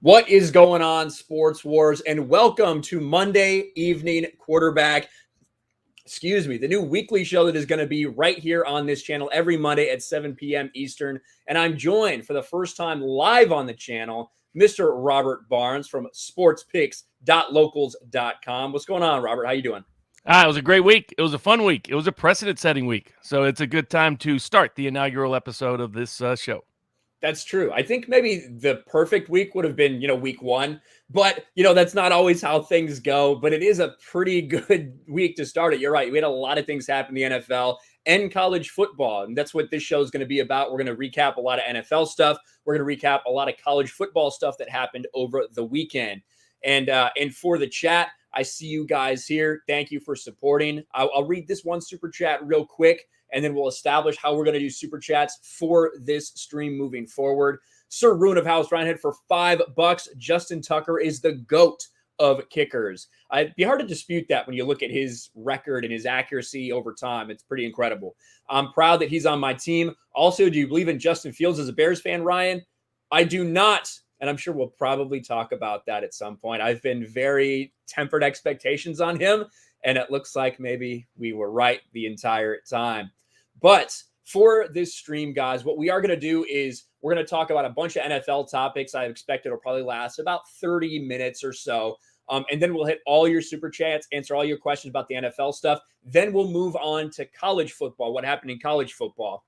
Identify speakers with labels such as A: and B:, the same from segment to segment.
A: What is going on, Sports Wars? And welcome to Monday Evening Quarterback. The new weekly show that is going to be right here on this channel every Monday at 7 p.m. Eastern. And I'm joined for the first time live on the channel, Mr. Robert Barnes from sportspicks.locals.com. What's going on, Robert? How you doing?
B: It was a great week. It was a fun week. It was a precedent-setting week. So it's a good time to start the inaugural episode of this show.
A: That's true. I think maybe the perfect week would have been, week one. But, that's not always how things go. But it is a pretty good week to start it. You're right. We had a lot of things happen in the NFL and college football. And that's what this show is going to be about. We're going to recap a lot of NFL stuff. We're going to recap a lot of college football stuff that happened over the weekend. And for the chat, I see you guys here. Thank you for supporting. I'll read this one super chat real quick, and then we'll establish how we're going to do super chats for this stream moving forward. Sir Ruin of House Ryanhead for $5. Justin Tucker is the GOAT of kickers. It'd be hard to dispute that when you look at his record and his accuracy over time. It's pretty incredible. I'm proud that he's on my team. Also, do you believe in Justin Fields as a Bears fan, Ryan? I do not. And I'm sure we'll probably talk about that at some point. I've been very tempered expectations on him, and it looks like maybe we were right the entire time. But for this stream, guys, what we are going to do is we're going to talk about a bunch of NFL topics. I expect it'll probably last about 30 minutes or so. And then we'll hit all your super chats, answer all your questions about the NFL stuff. Then we'll move on to college football, what happened in college football.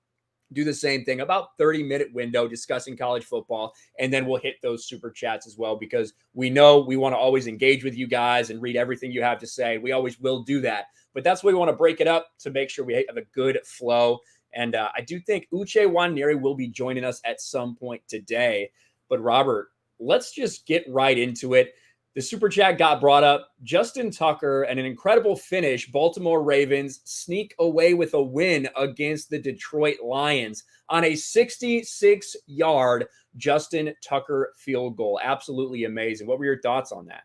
A: Do the same thing, about 30-minute window discussing college football, and then we'll hit those super chats as well, because we know we want to always engage with you guys and read everything you have to say. We always will do that, but that's why we want to break it up to make sure we have a good flow. And I do think Uche Nwaneri will be joining us at some point today. But Robert, let's just get right into it. The super chat got brought up. Justin Tucker and an incredible finish. Baltimore Ravens sneak away with a win against the Detroit Lions on a 66-yard Justin Tucker field goal. Absolutely amazing. What were your thoughts on that?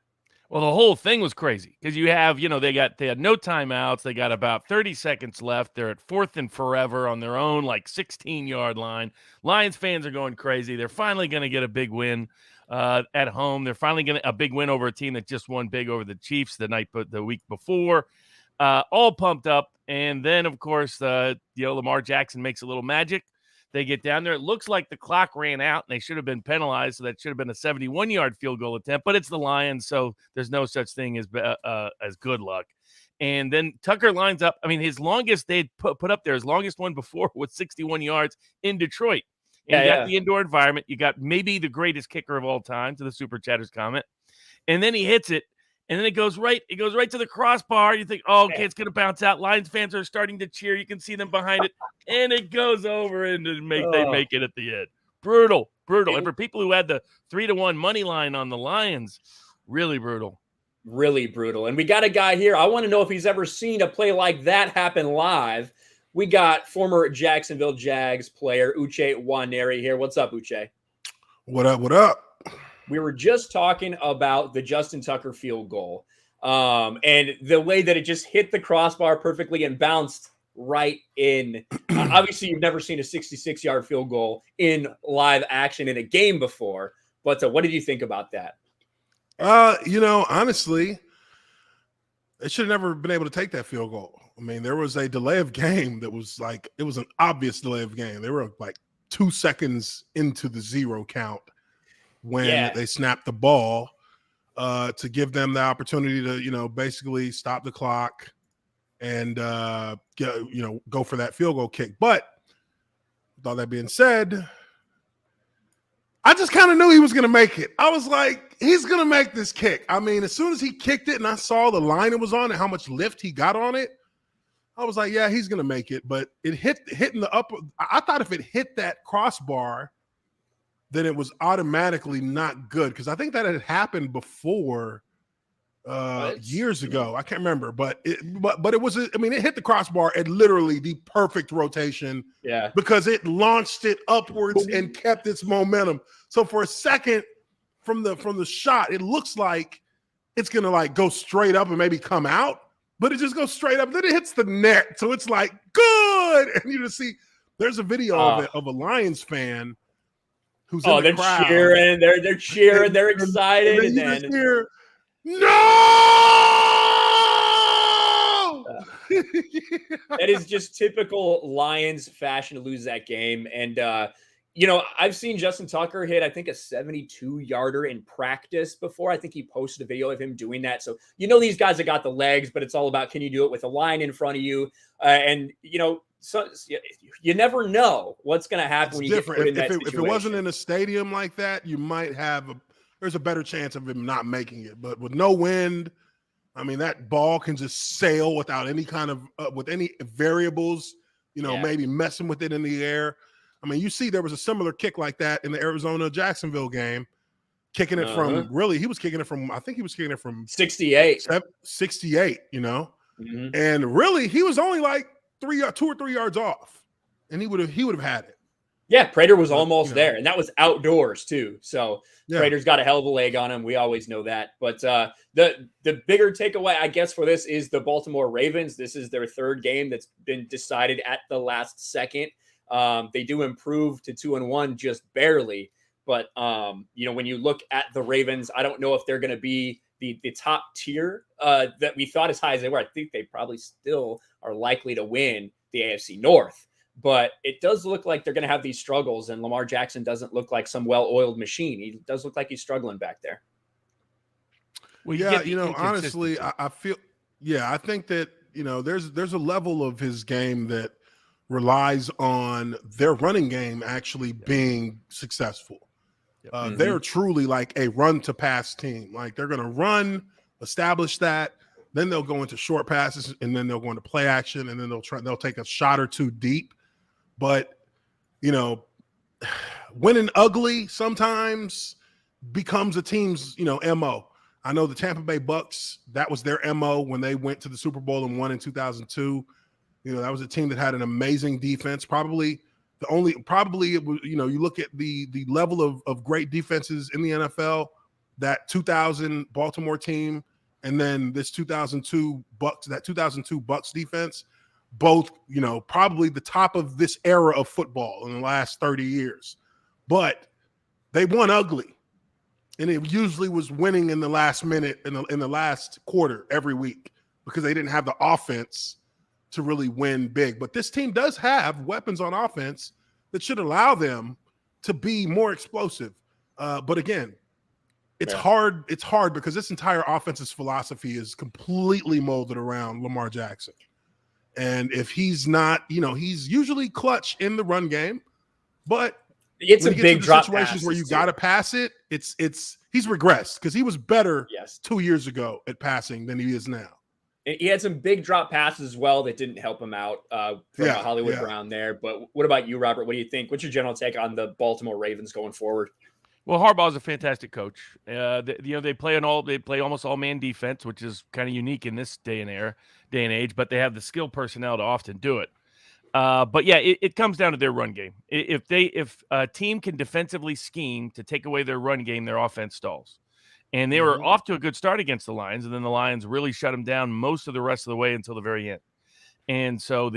B: Well, the whole thing was crazy because you have, they had no timeouts. They got about 30 seconds left. They're at 4th and forever on their own, 16-yard line. Lions fans are going crazy. They're finally going to get a big win at home. They're finally getting a big win over a team that just won big over the Chiefs the week before. All pumped up. And then, of course, Lamar Jackson makes a little magic. They get down there. It looks like the clock ran out, and they should have been penalized, so that should have been a 71-yard field goal attempt. But it's the Lions, so there's no such thing as good luck. And then Tucker lines up. I mean, his longest they'd put up there, his longest one before was 61 yards in Detroit. And you got the indoor environment. You got maybe the greatest kicker of all time, to the Super Chatters comment. And then he hits it. And then it goes right to the crossbar. You think, oh, okay, it's going to bounce out. Lions fans are starting to cheer. You can see them behind it. And it goes over, and they make it at the end. Brutal. And for people who had the 3-1 money line on the Lions, really brutal.
A: Really brutal. And we got a guy here. I want to know if he's ever seen a play like that happen live. We got former Jacksonville Jags player Uche Nwaneri here. What's up, Uche?
C: What up?
A: We were just talking about the Justin Tucker field goal and the way that it just hit the crossbar perfectly and bounced right in. Obviously, you've never seen a 66-yard field goal in live action in a game before. But what did you think about that?
C: Honestly, they should have never been able to take that field goal. I mean, there was a delay of game that was it was an obvious delay of game. They were 2 seconds into the 0 count when they snapped the ball to give them the opportunity to, basically stop the clock and, go for that field goal kick. But with all that being said, I just kind of knew he was going to make it. I was like, he's going to make this kick. I mean, as soon as he kicked it and I saw the line it was on and how much lift he got on it, I was like, yeah, he's going to make it. But it hitting the upper. I thought if it hit that crossbar, then it was automatically not good, because I think that had happened before years ago. I can't remember, but it was. I mean, it hit the crossbar at literally the perfect rotation.
A: Yeah,
C: because it launched it upwards and kept its momentum. So for a second, from the shot, it looks like it's gonna go straight up and maybe come out, but it just goes straight up. Then it hits the net, so it's good. And you just see there's a video of a Lions fan who's in the
A: they're
C: crowd.
A: cheering. They're cheering. They're excited.
C: And then you just hear, no!
A: That is just typical Lions fashion to lose that game. And, I've seen Justin Tucker hit, I think, a 72-yarder in practice before. I think he posted a video of him doing that. So, these guys have got the legs, but it's all about, can you do it with a line in front of you? So you never know what's going to happen when you get put in that situation.
C: If it wasn't in a stadium like that, you might have there's a better chance of him not making it. But with no wind, I mean, that ball can just sail without any kind of with any variables, maybe messing with it in the air. I mean, you see there was a similar kick like that in the Arizona-Jacksonville game, kicking it from he was kicking it from, I think he was kicking it from
A: 68,
C: mm-hmm. And really he was only like 2 or 3 yards off, and he would have had it.
A: Yeah, Prater was almost there, and that was outdoors too. So Prater's got a hell of a leg on him. We always know that. But the bigger takeaway, I guess, for this is the Baltimore Ravens. This is their third game that's been decided at the last second. They do improve to 2-1 just barely. But, when you look at the Ravens, I don't know if they're going to be the top tier that we thought as high as they were. I think they probably still are likely to win the AFC North. But it does look like they're going to have these struggles, and Lamar Jackson doesn't look like some well-oiled machine. He does look like he's struggling back there.
C: Well, honestly, I feel, I think that, there's a level of his game that relies on their running game actually being successful. They're truly like a run-to-pass team. Like, they're going to run, establish that, then they'll go into short passes, and then they'll go into play action, and then they'll take a shot or two deep. But, winning ugly sometimes becomes a team's, MO. I know the Tampa Bay Bucs, that was their MO when they went to the Super Bowl and won in 2002. That was a team that had an amazing defense. Probably it was, you look at the level of great defenses in the NFL, that 2000 Baltimore team, and then this 2002 Bucs defense, both, probably the top of this era of football in the last 30 years. But they won ugly. And it usually was winning in the last minute, in the last quarter every week, because they didn't have the offense to really win big. But this team does have weapons on offense that should allow them to be more explosive. But again, it's hard. It's hard because this entire offense's philosophy is completely molded around Lamar Jackson. And if he's not, he's usually clutch in the run game, but
A: it's a big drop
C: situations where you got to pass it. He's regressed because he was better 2 years ago at passing than he is now.
A: He had some big drop passes as well that didn't help him out from Hollywood Brown there. But what about you, Robert? What do you think? What's your general take on the Baltimore Ravens going forward?
B: Well, Harbaugh is a fantastic coach. They play almost all man defense, which is kind of unique in this day and age. But they have the skilled personnel to often do it. But it comes down to their run game. If a team can defensively scheme to take away their run game, their offense stalls. And they were off to a good start against the Lions, and then the Lions really shut them down most of the rest of the way until the very end. And so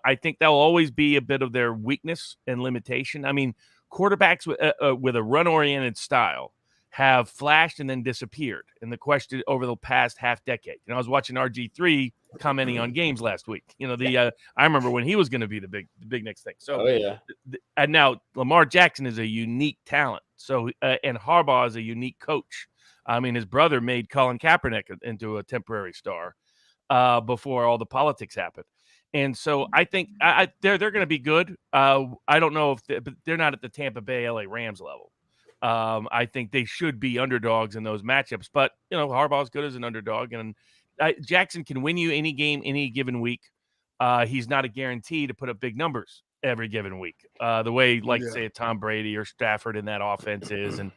B: I think that will always be a bit of their weakness and limitation. I mean, quarterbacks with a run-oriented style have flashed and then disappeared. And the question over the past half decade, I was watching RG3 commenting on games last week. I remember when he was going to be the big next thing. So, and now Lamar Jackson is a unique talent. So, and Harbaugh is a unique coach. I mean, his brother made Colin Kaepernick into a temporary star before all the politics happened. And so I think they're going to be good. I don't know but they're not at the Tampa Bay LA Rams level. I think they should be underdogs in those matchups. But, Harbaugh's good as an underdog. And Jackson can win you any game, any given week. He's not a guarantee to put up big numbers every given week. The way, say, Tom Brady or Stafford in that offense is, and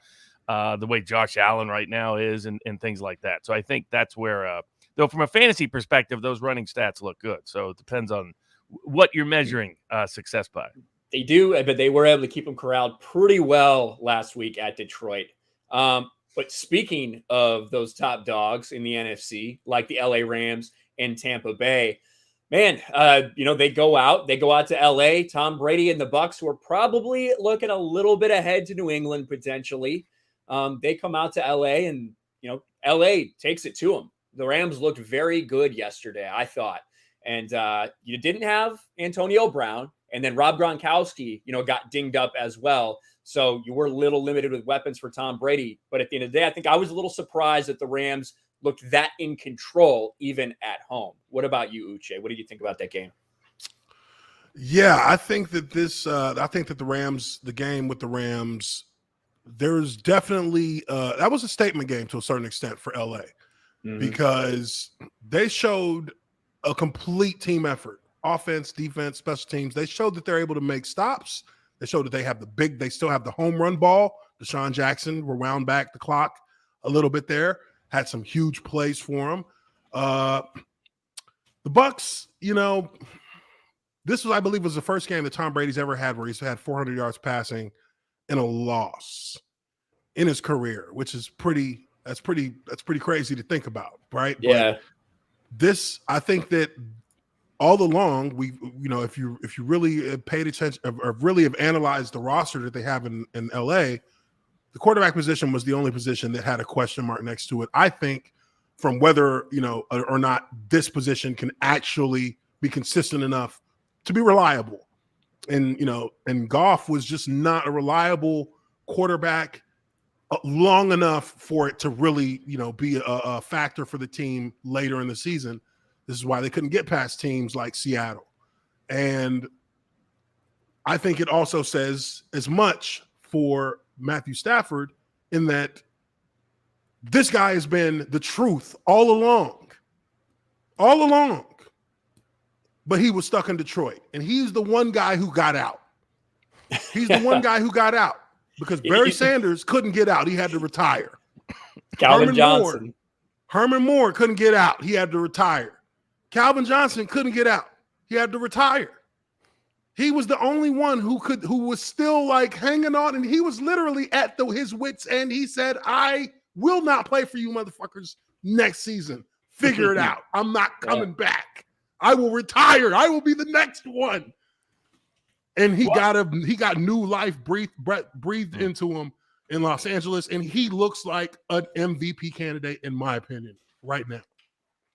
B: the way Josh Allen right now is, and things like that. So I think that's where, though from a fantasy perspective, those running stats look good. So it depends on what you're measuring success by.
A: They do, but they were able to keep them corralled pretty well last week at Detroit. But speaking of those top dogs in the NFC, like the LA Rams and Tampa Bay, Man, they go out to LA. Tom Brady and the Bucs, who are probably looking a little bit ahead to New England potentially. They come out to LA and, LA takes it to them. The Rams looked very good yesterday, I thought. And you didn't have Antonio Brown, and then Rob Gronkowski, got dinged up as well. So you were a little limited with weapons for Tom Brady. But at the end of the day, I think I was a little surprised that the Rams looked that in control, even at home. What about you, Uche? What did you think about that game?
C: Yeah, I think that the game with the Rams, there's definitely that was a statement game to a certain extent for LA because they showed a complete team effort, offense, defense, special teams. They showed that they're able to make stops. They showed that they still have the home run ball. Deshaun Jackson wound back the clock a little bit there. Had some huge plays for him. The Bucs, this I believe, was the first game that Tom Brady's ever had where he's had 400 yards passing in a loss in his career, which is pretty crazy to think about, right?
A: Yeah.
C: But I think that all along, if you really paid attention or really have analyzed the roster that they have in LA, the quarterback position was the only position that had a question mark next to it. I think from whether, or not this position can actually be consistent enough to be reliable. And Goff was just not a reliable quarterback long enough for it to really, be a factor for the team later in the season. This is why they couldn't get past teams like Seattle. And I think it also says as much for Matthew Stafford in that this guy has been the truth all along, but he was stuck in Detroit, and he's the one guy who got out. He's the one guy who got out because Barry Sanders couldn't get out. He had to retire.
A: Calvin Johnson.
C: Herman Moore couldn't get out. He had to retire. Calvin Johnson couldn't get out. He had to retire. He was the only one who was still like hanging on, and he was literally at his wits' end. He said, "I will not play for you motherfuckers next season. Figure it out. I'm not coming back. I will retire. I will be the next one." And he got new life breathed into him in Los Angeles, and he looks like an MVP candidate in my opinion right now.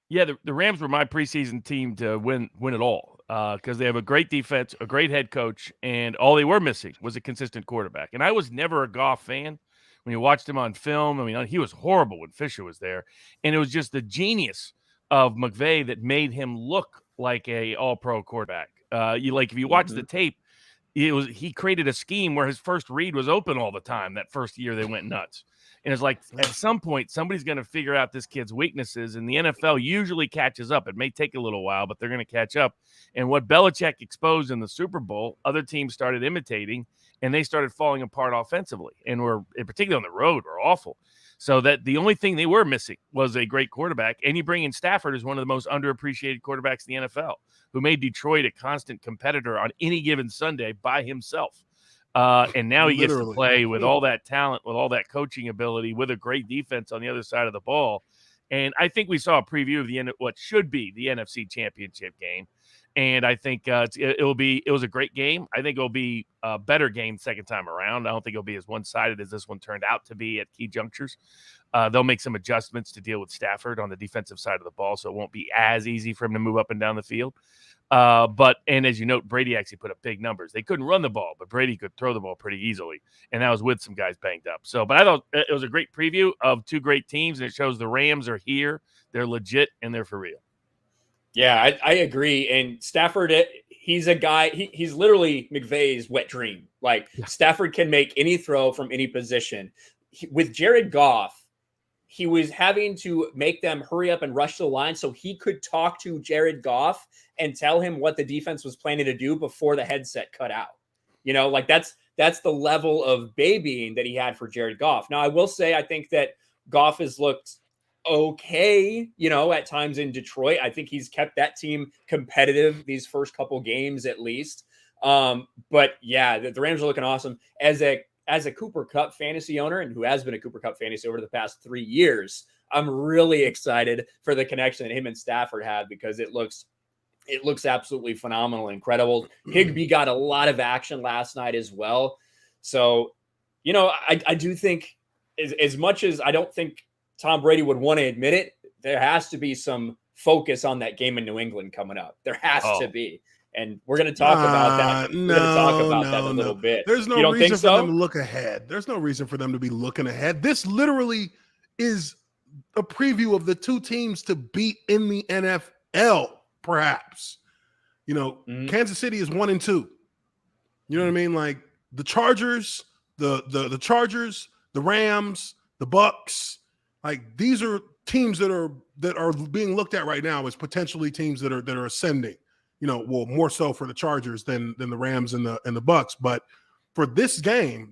B: Yeah, the Rams were my preseason team to win it all because they have a great defense, a great head coach, and all they were missing was a consistent quarterback. And I was never a Goff fan. When you watched him on film, I mean, he was horrible when Fisher was there. And it was just the genius of McVay that made him look like a all-pro quarterback. If you watch the tape, he created a scheme where his first read was open all the time. That first year they went nuts. And it's like at some point, somebody's going to figure out this kid's weaknesses, and the NFL usually catches up. It may take a little while, but they're going to catch up. And what Belichick exposed in the Super Bowl, other teams started imitating, and they started falling apart offensively. And particularly on the road, were awful. So that the only thing they were missing was a great quarterback. And you bring in Stafford as one of the most underappreciated quarterbacks in the NFL, who made Detroit a constant competitor on any given Sunday by himself. And now he gets to play with all that talent, with all that coaching ability, with a great defense on the other side of the ball. And I think we saw a preview of what should be the NFC Championship game. And I think it was a great game. I think it'll be a better game second time around. I don't think it'll be as one-sided as this one turned out to be at key junctures. They'll make some adjustments to deal with Stafford on the defensive side of the ball, so it won't be as easy for him to move up and down the field. And as you note, Brady actually put up big numbers. They couldn't run the ball, but Brady could throw the ball pretty easily, and that was with some guys banged up. But I thought it was a great preview of two great teams, and it shows the Rams are here. They're legit, and they're for real.
A: Yeah, I agree. And Stafford, he's a guy, he's literally McVay's wet dream. Stafford can make any throw from any position. With Jared Goff, he was having to make them hurry up and rush the line so he could talk to Jared Goff and tell him what the defense was planning to do before the headset cut out. That's the level of babying that he had for Jared Goff. Now, I will say, I think that Goff has looked okay, at times in Detroit. I think he's kept that team competitive these first couple games at least. But yeah, the Rams are looking awesome. As a Cooper Kupp fantasy owner, and who has been a Cooper Kupp fantasy over the past 3 years, I'm really excited for the connection that him and Stafford have, because it looks it looks absolutely phenomenal, incredible. Higbee got a lot of action last night as well. So, I do think as much as I don't think Tom Brady would want to admit it, there has to be some focus on that game in New England coming up. There has to be. And we're going to talk about that. We're going to talk about that a little bit.
C: There's no reason for them to look ahead. There's no reason for them to be looking ahead. This literally is a preview of the two teams to beat in the NFL, perhaps. Kansas City is 1-2. You know what I mean? Like the Chargers, the Chargers, the Rams, the Bucs. Like these are teams that are being looked at right now as potentially teams that are ascending. More so for the Chargers than the Rams and the Bucs. But for this game,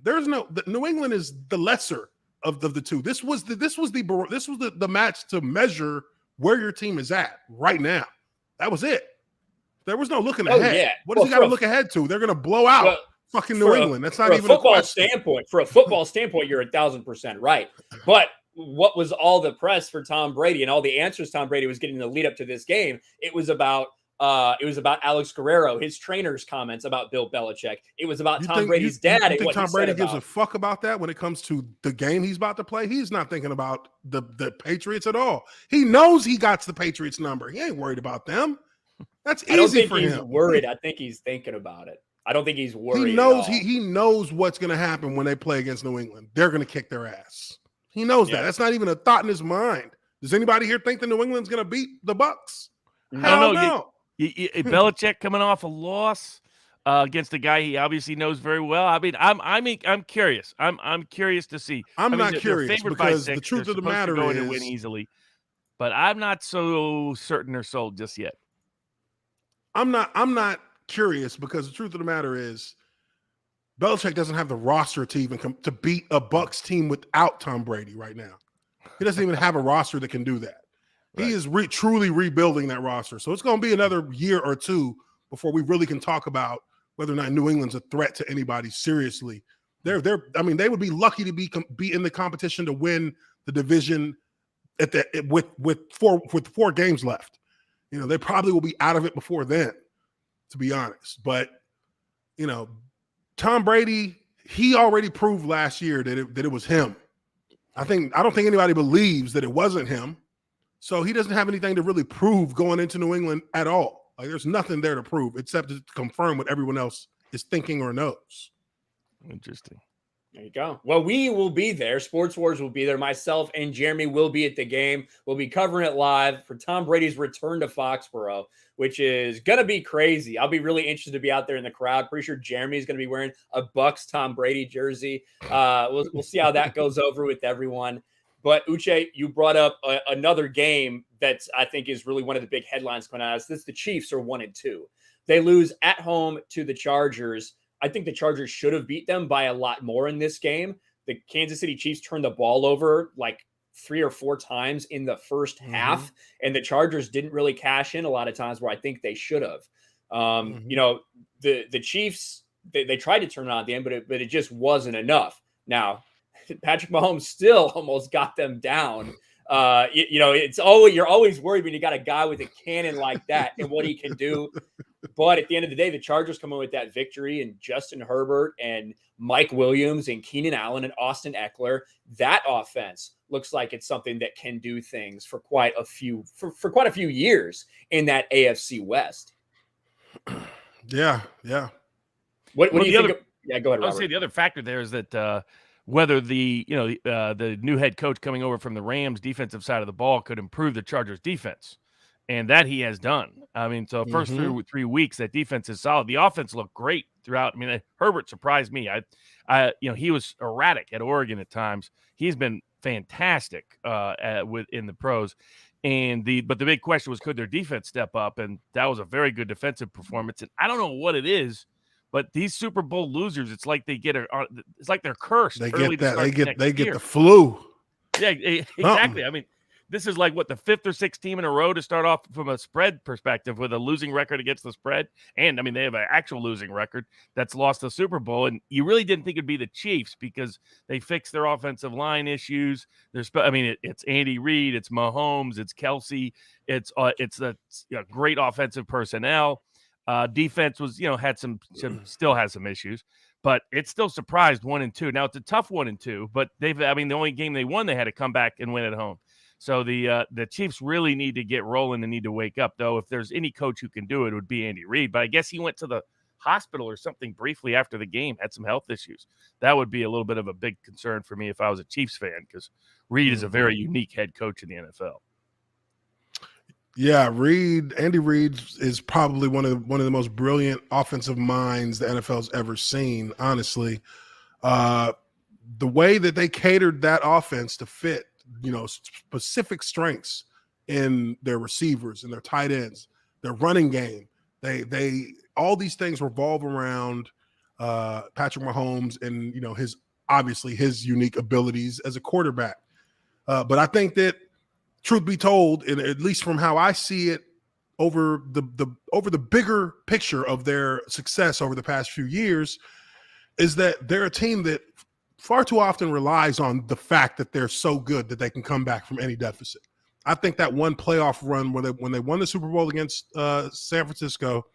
C: New England is the lesser of the two. This was the match to measure where your team is at right now. That was it. There was no looking ahead.
A: Yeah.
C: What does he got to look ahead to? They're going to blow out fucking New England. That's not even a question.
A: For a football standpoint, you're 1,000% right. But what was all the press for Tom Brady and all the answers Tom Brady was getting in the lead up to this game? It was about Alex Guerrero, his trainer's comments about Bill Belichick. It was about Tom Brady's dad.
C: You think Tom Brady gives a fuck about that when it comes to the game he's about to play? He's not thinking about the Patriots at all. He knows he got the Patriots number. He ain't worried about them. That's easy for him. I don't think
A: he's worried. I think he's thinking about it. I don't think he's worried.
C: He knows what's going to happen when they play against New England. They're going to kick their ass. He knows that. That's not even a thought in his mind. Does anybody here think that New England's going to beat the Bucs? Hell no.
B: Belichick coming off a loss against a guy he obviously knows very well. I mean, I'm curious. I'm curious to see.
C: I'm not curious because the truth of the matter is
B: to win easily, but I'm not so certain or sold just yet.
C: I'm not curious because the truth of the matter is Belichick doesn't have the roster to even to beat a Bucs team without Tom Brady right now. He doesn't even have a roster that can do that. Right. He is truly rebuilding that roster. So it's going to be another year or two before we really can talk about whether or not New England's a threat to anybody seriously. They would be lucky to be in the competition to win the division with 4 games left. They probably will be out of it before then, to be honest. But, Tom Brady, he already proved last year that it was him. I don't think anybody believes that it wasn't him. So he doesn't have anything to really prove going into New England at all. Like there's nothing there to prove except to confirm what everyone else is thinking or knows.
B: Interesting.
A: There you go. Well, we will be there. Sports Wars will be there. Myself and Jeremy will be at the game. We'll be covering it live for Tom Brady's return to Foxborough, which is going to be crazy. I'll be really interested to be out there in the crowd. Pretty sure Jeremy's going to be wearing a Bucs Tom Brady jersey. We'll see how that goes over with everyone. But Uche, you brought up another game that I think is really one of the big headlines coming out of this. The Chiefs are 1-2. They lose at home to the Chargers. I think the Chargers should have beat them by a lot more in this game. The Kansas City Chiefs turned the ball over like 3 or 4 times in the first half, and the Chargers didn't really cash in a lot of times where I think they should have. The Chiefs, they tried to turn it on at the end, but it just wasn't enough. Now, Patrick Mahomes still almost got them down. You're always worried when you got a guy with a cannon like that and what he can do. But at the end of the day, the Chargers come in with that victory, and Justin Herbert and Mike Williams and Keenan Allen and Austin Eckler, that offense looks like it's something that can do things for quite a few years in that AFC West.
C: Yeah.
A: What do you think? Yeah, go ahead, Robert.
B: I would say the other factor there is that whether the new head coach coming over from the Rams defensive side of the ball could improve the Chargers defense. And that he has done. I mean, so first 3 weeks, that defense is solid. The offense looked great throughout. I mean, Herbert surprised me. He was erratic at Oregon at times. He's been fantastic in the pros. But the big question was, could their defense step up? And that was a very good defensive performance. And I don't know what it is, but these Super Bowl losers, it's like it's like they're cursed.
C: They get the flu.
B: Yeah, exactly. I mean, this is like what, the 5th or 6th team in a row to start off from a spread perspective with a losing record against the spread. And I mean, they have an actual losing record that's lost the Super Bowl. And you really didn't think it'd be the Chiefs because they fixed their offensive line issues. It's Andy Reid, it's Mahomes, it's Kelsey, it's the great offensive personnel. Defense was, had still has some issues, but it still surprised 1-2. Now it's a tough 1-2, but the only game they won, they had to come back and win at home. So the Chiefs really need to get rolling and need to wake up, though. If there's any coach who can do it, it would be Andy Reid. But I guess he went to the hospital or something briefly after the game, had some health issues. That would be a little bit of a big concern for me if I was a Chiefs fan, because Reid is a very unique head coach in the NFL.
C: Yeah, Andy Reid is probably one of the most brilliant offensive minds the NFL's ever seen, honestly. The way that they catered that offense to fit, specific strengths in their receivers and their tight ends, their running game. They all these things revolve around Patrick Mahomes and his unique abilities as a quarterback. But I think that, truth be told, and at least from how I see it over the bigger picture of their success over the past few years, is that they're a team that far too often relies on the fact that they're so good that they can come back from any deficit. I think that one playoff run when they won the Super Bowl against San Francisco,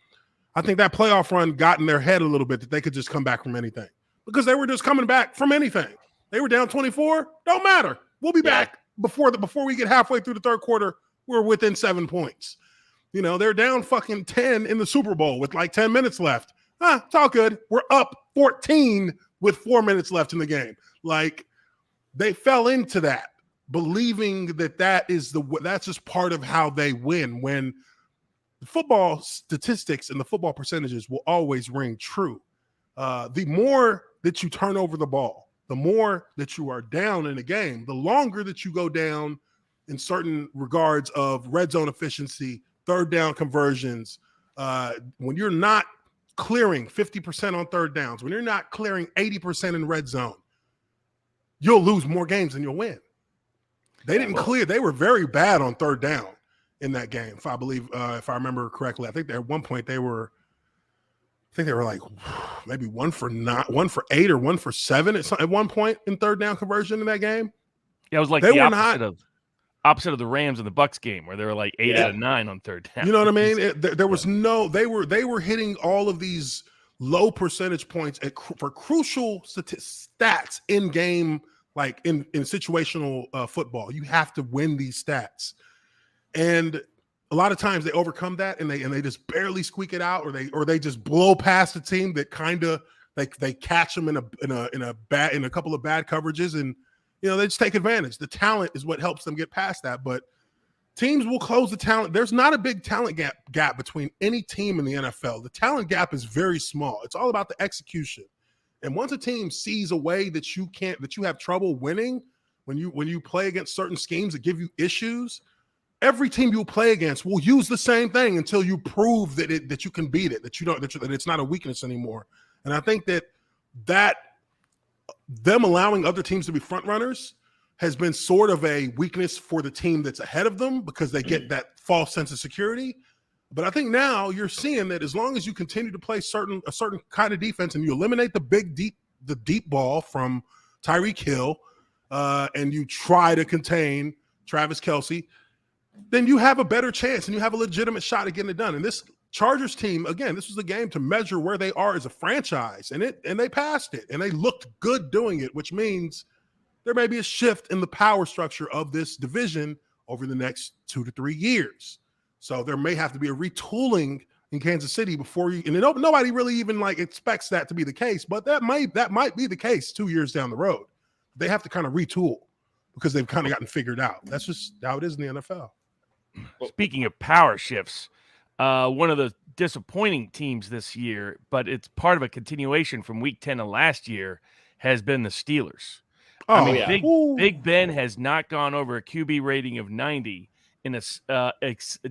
C: I think that playoff run got in their head a little bit that they could just come back from anything, because they were just coming back from anything. They were down 24, don't matter. We'll be back before we get halfway through the third quarter. We're within 7 points. They're down fucking 10 in the Super Bowl with like 10 minutes left. It's all good. We're up 14 with 4 minutes left in the game. Like, they fell into that, believing that's just part of how they win, when the football statistics and the football percentages will always ring true. The more that you turn over the ball, the more that you are down in a game, the longer that you go down in certain regards of red zone efficiency, third down conversions, when you're not clearing 50% on third downs, when you're not clearing 80% in red zone, you'll lose more games than you'll win. They didn't clear. They were very bad on third down in that game, if I remember correctly. I think at one point they were like maybe 1 for 8 or 1 for 7 at one point in third down conversion in that game.
B: Yeah, it was like the opposite of the Rams in the Bucs game, where they were like 8 out of 9 on third down.
C: You know what I mean? There was they were hitting all of these low percentage points for crucial stats in game, like in situational football. You have to win these stats, and a lot of times they overcome that and they just barely squeak it out, or they just blow past the team that kind of they catch them in a couple of bad coverages, and they just take advantage. The talent is what helps them get past that, but teams will close the talent. There's not a big talent gap between any team in the NFL. The talent gap is very small. It's all about the execution. And once a team sees a way that you have trouble winning, when you play against certain schemes that give you issues, every team you play against will use the same thing until you prove that you can beat it, that it's not a weakness anymore. And I think that them allowing other teams to be front runners has been sort of a weakness for the team that's ahead of them, because they get that false sense of security. But I think now you're seeing that as long as you continue to play a certain kind of defense and you eliminate the deep ball from Tyreek Hill, and you try to contain Travis Kelce, then you have a better chance and you have a legitimate shot at getting it done. And this Chargers team, again, this was a game to measure where they are as a franchise, and they passed it, and they looked good doing it, which means there may be a shift in the power structure of this division over the next 2 to 3 years. So there may have to be a retooling in Kansas City and nobody really even expects that to be the case, but that might be the case 2 years down the road. They have to kind of retool because they've kind of gotten figured out. That's just how it is in the NFL.
B: Speaking of power shifts, one of the disappointing teams this year, but it's part of a continuation from Week 10 of last year, has been the Steelers. Big Ben has not gone over a QB rating of 90 in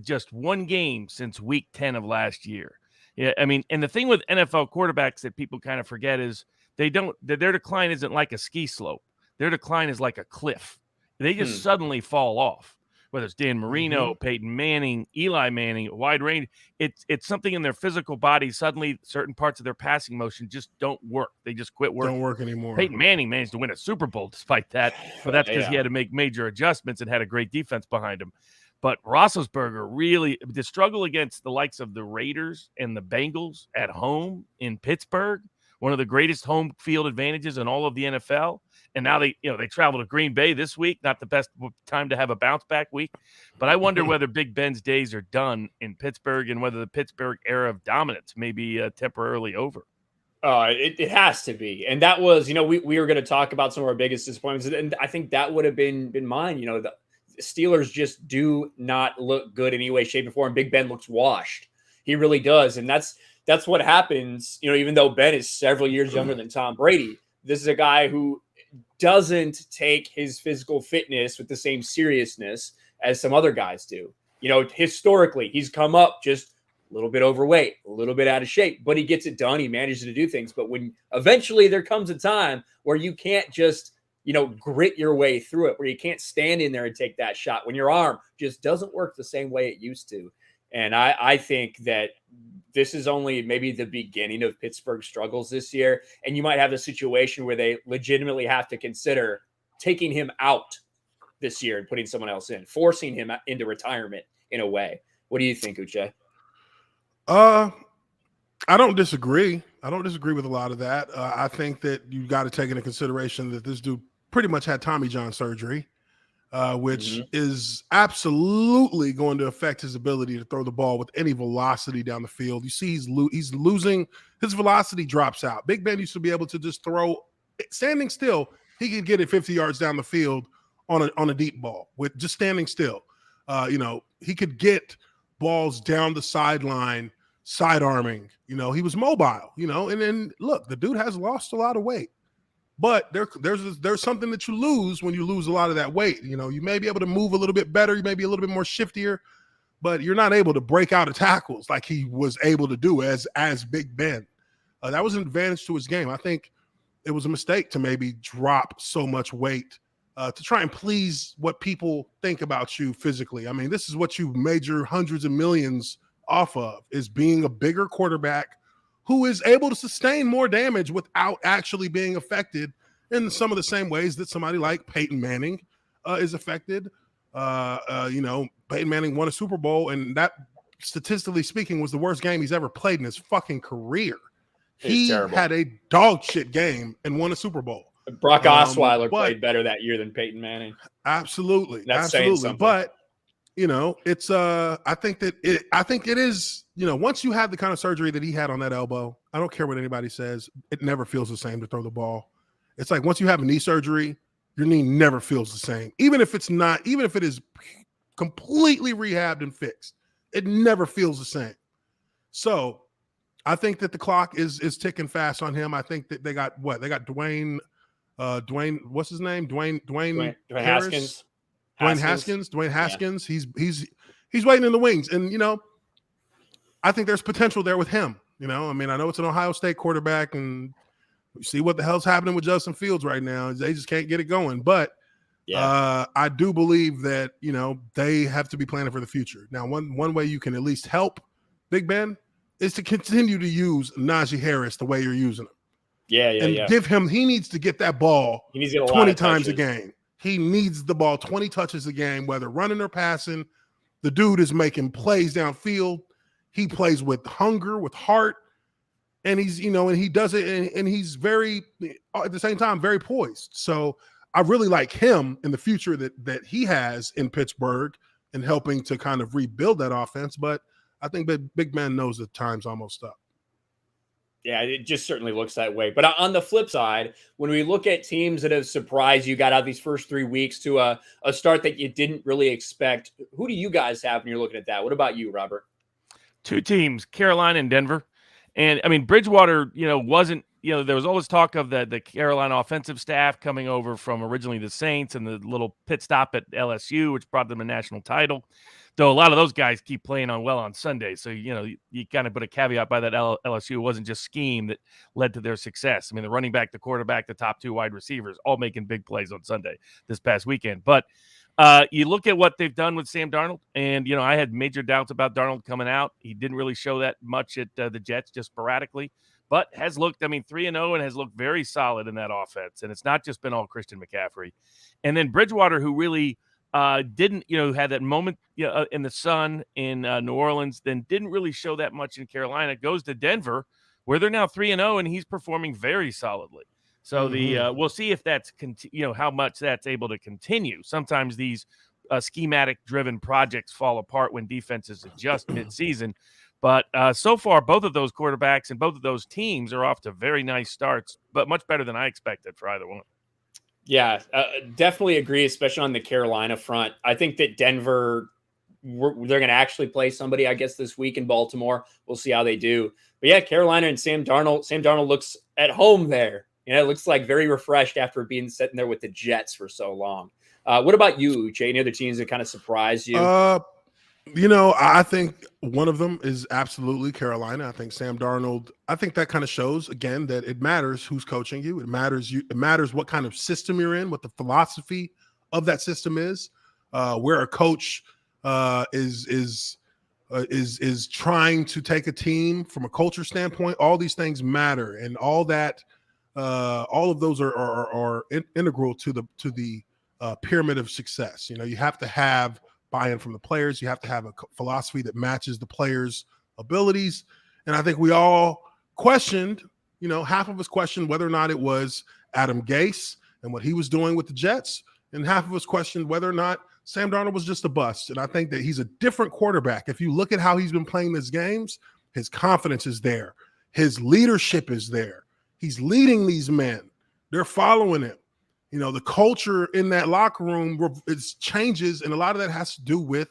B: just one game since Week 10 of last year. Yeah, and the thing with NFL quarterbacks that people kind of forget is their decline isn't like a ski slope. Their decline is like a cliff. They just suddenly fall off. whether it's Dan Marino, Peyton Manning, Eli Manning, a wide range. It's something in their physical body. Suddenly, certain parts of their passing motion just don't work. They just quit working.
C: Don't work anymore.
B: Peyton Manning managed to win a Super Bowl despite that, but that's because he had to make major adjustments and had a great defense behind him. But Roethlisberger really, the struggle against the likes of the Raiders and the Bengals at home in Pittsburgh, one of the greatest home field advantages in all of the NFL. And now they travel to Green Bay this week, not the best time to have a bounce back week. But I wonder whether Big Ben's days are done in Pittsburgh and whether the Pittsburgh era of dominance may be temporarily over.
A: It has to be. And that was, we were going to talk about some of our biggest disappointments. And I think that would have been mine. The Steelers just do not look good in any way, shape, or form. Big Ben looks washed. He really does. And that's what happens, even though Ben is several years younger than Tom Brady. This is a guy who doesn't take his physical fitness with the same seriousness as some other guys do. Historically, he's come up just a little bit overweight, a little bit out of shape, but he gets it done. He manages to do things. But when eventually there comes a time where you can't just grit your way through it, where you can't stand in there and take that shot, when your arm just doesn't work the same way it used to. And I think that this is only maybe the beginning of Pittsburgh's struggles this year. And you might have a situation where they legitimately have to consider taking him out this year and putting someone else in, forcing him into retirement in a way. What do you think, Uche?
C: I don't disagree. I don't disagree with a lot of that. I think that you got to take into consideration that this dude pretty much had Tommy John surgery, which is absolutely going to affect his ability to throw the ball with any velocity down the field. You see, he's losing his velocity, drops out. Big Ben used to be able to just throw standing still. He could get it 50 yards down the field on a deep ball with just standing still. He could get balls down the sideline, side arming. He was mobile. And then look, the dude has lost a lot of weight. But there's something that you lose when you lose a lot of that weight. You may be able to move a little bit better. You may be a little bit more shiftier, but you're not able to break out of tackles like he was able to do as Big Ben. That was an advantage to his game. I think it was a mistake to maybe drop so much weight to try and please what people think about you physically. I mean, this is what you major hundreds of millions off of, is being a bigger quarterback who is able to sustain more damage without actually being affected in some of the same ways that somebody like Peyton Manning is affected. Peyton Manning won a Super Bowl, and that, statistically speaking, was the worst game he's ever played in his fucking career. He had a dog shit game and won a Super Bowl.
A: Brock Osweiler played better that year than Peyton Manning.
C: Absolutely.
A: That's
C: absolutely. But it's I think it is, once you have the kind of surgery that he had on that elbow, I don't care what anybody says, it never feels the same to throw the ball. It's like once you have a knee surgery, your knee never feels the same. Even if it is completely rehabbed and fixed, it never feels the same. So I think that the clock is ticking fast on him. I think that they got Dwayne, what's his name? Dwayne
A: Haskins.
C: Dwayne Haskins. Yeah. He's waiting in the wings. And, I think there's potential there with him. I know it's an Ohio State quarterback, and you see what the hell's happening with Justin Fields right now. They just can't get it going. But I do believe that, they have to be planning for the future. Now, one way you can at least help Big Ben is to continue to use Najee Harris the way you're using him. Give him, he needs to get that ball 20 times a game. He needs the ball 20 touches a game, whether running or passing. The dude is making plays downfield. He plays with hunger, with heart, and he's, and he does it, and he's very, at the same time, very poised. So I really like him in the future that he has in Pittsburgh and helping to kind of rebuild that offense. But I think that Big Ben knows the time's almost up.
A: Yeah, it just certainly looks that way. But on the flip side, when we look at teams that have surprised you, got out these first 3 weeks to a start that you didn't really expect, who do you guys have when you're looking at that? What about you, Robert?
B: 2 teams, Carolina and Denver. And, I mean, Bridgewater, wasn't, there was always talk of the Carolina offensive staff coming over from originally the Saints and the little pit stop at LSU, which brought them a national title. Though a lot of those guys keep playing on Sunday. So, you kind of put a caveat by that LSU. It wasn't just scheme that led to their success. I mean, the running back, the quarterback, the top 2 wide receivers, all making big plays on Sunday this past weekend. But You look at what they've done with Sam Darnold, and, I had major doubts about Darnold coming out. He didn't really show that much at the Jets, just sporadically, but has looked, 3-0 and has looked very solid in that offense. And it's not just been all Christian McCaffrey. And then Bridgewater, who really didn't, had that moment in the sun in New Orleans, then didn't really show that much in Carolina, goes to Denver, where they're now 3-0, and he's performing very solidly. So we'll see if that's how much that's able to continue. Sometimes these schematic-driven projects fall apart when defenses adjust mid-season. But so far, both of those quarterbacks and both of those teams are off to very nice starts, but much better than I expected for either one.
A: Yeah, definitely agree, especially on the Carolina front. I think that Denver, they're going to actually play somebody, I guess, this week in Baltimore. We'll see how they do. But yeah, Carolina and Sam Darnold. Sam Darnold looks at home there. It looks like very refreshed after being sitting there with the Jets for so long. What about you, Uche? Any other teams that kind of surprised you?
C: I think one of them is absolutely Carolina. I think Sam Darnold, I think that kind of shows, again, that it matters who's coaching you. It matters what kind of system you're in, what the philosophy of that system is, where a coach is trying to take a team from a culture standpoint. All these things matter, and all of those are integral to the pyramid of success. You have to have buy-in from the players. You have to have a philosophy that matches the players' abilities. And I think we all questioned, half of us questioned whether or not it was Adam Gase and what he was doing with the Jets, and half of us questioned whether or not Sam Darnold was just a bust. And I think that he's a different quarterback. If you look at how he's been playing these games, his confidence is there. His leadership is there. He's leading these men. They're following him. The culture in that locker room changes, and a lot of that has to do with,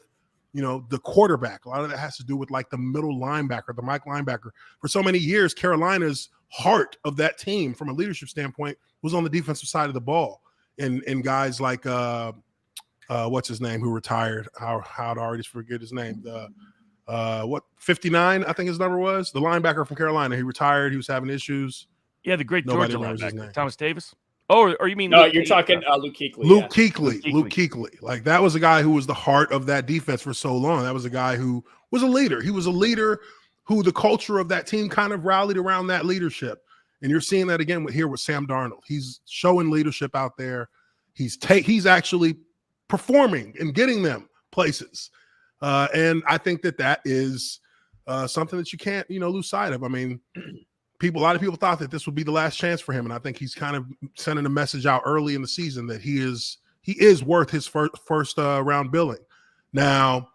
C: the quarterback. A lot of that has to do with like the middle linebacker, the Mike linebacker. For so many years, Carolina's heart of that team from a leadership standpoint was on the defensive side of the ball. And guys like, what's his name, who retired? How'd I already forget his name? 59, I think his number was? The linebacker from Carolina. He retired. He was having issues.
B: Yeah, the great
C: Nobody
B: Georgia
C: remembers his name.
B: linebacker, Thomas Davis. Oh, or you mean
A: no?
B: Luke
A: You're
B: Kuechly.
A: talking Luke Kuechly.
C: Luke Kuechly. Like, that was a guy who was the heart of that defense for so long. That was a guy who was a leader. He was a leader who the culture of that team kind of rallied around that leadership. And you're seeing that again here with Sam Darnold. He's showing leadership out there. He's actually performing and getting them places. And I think that is something that you can't, lose sight of. I mean, a lot of people thought that this would be the last chance for him, and I think he's kind of sending a message out early in the season that he is worth his first round billing. Now,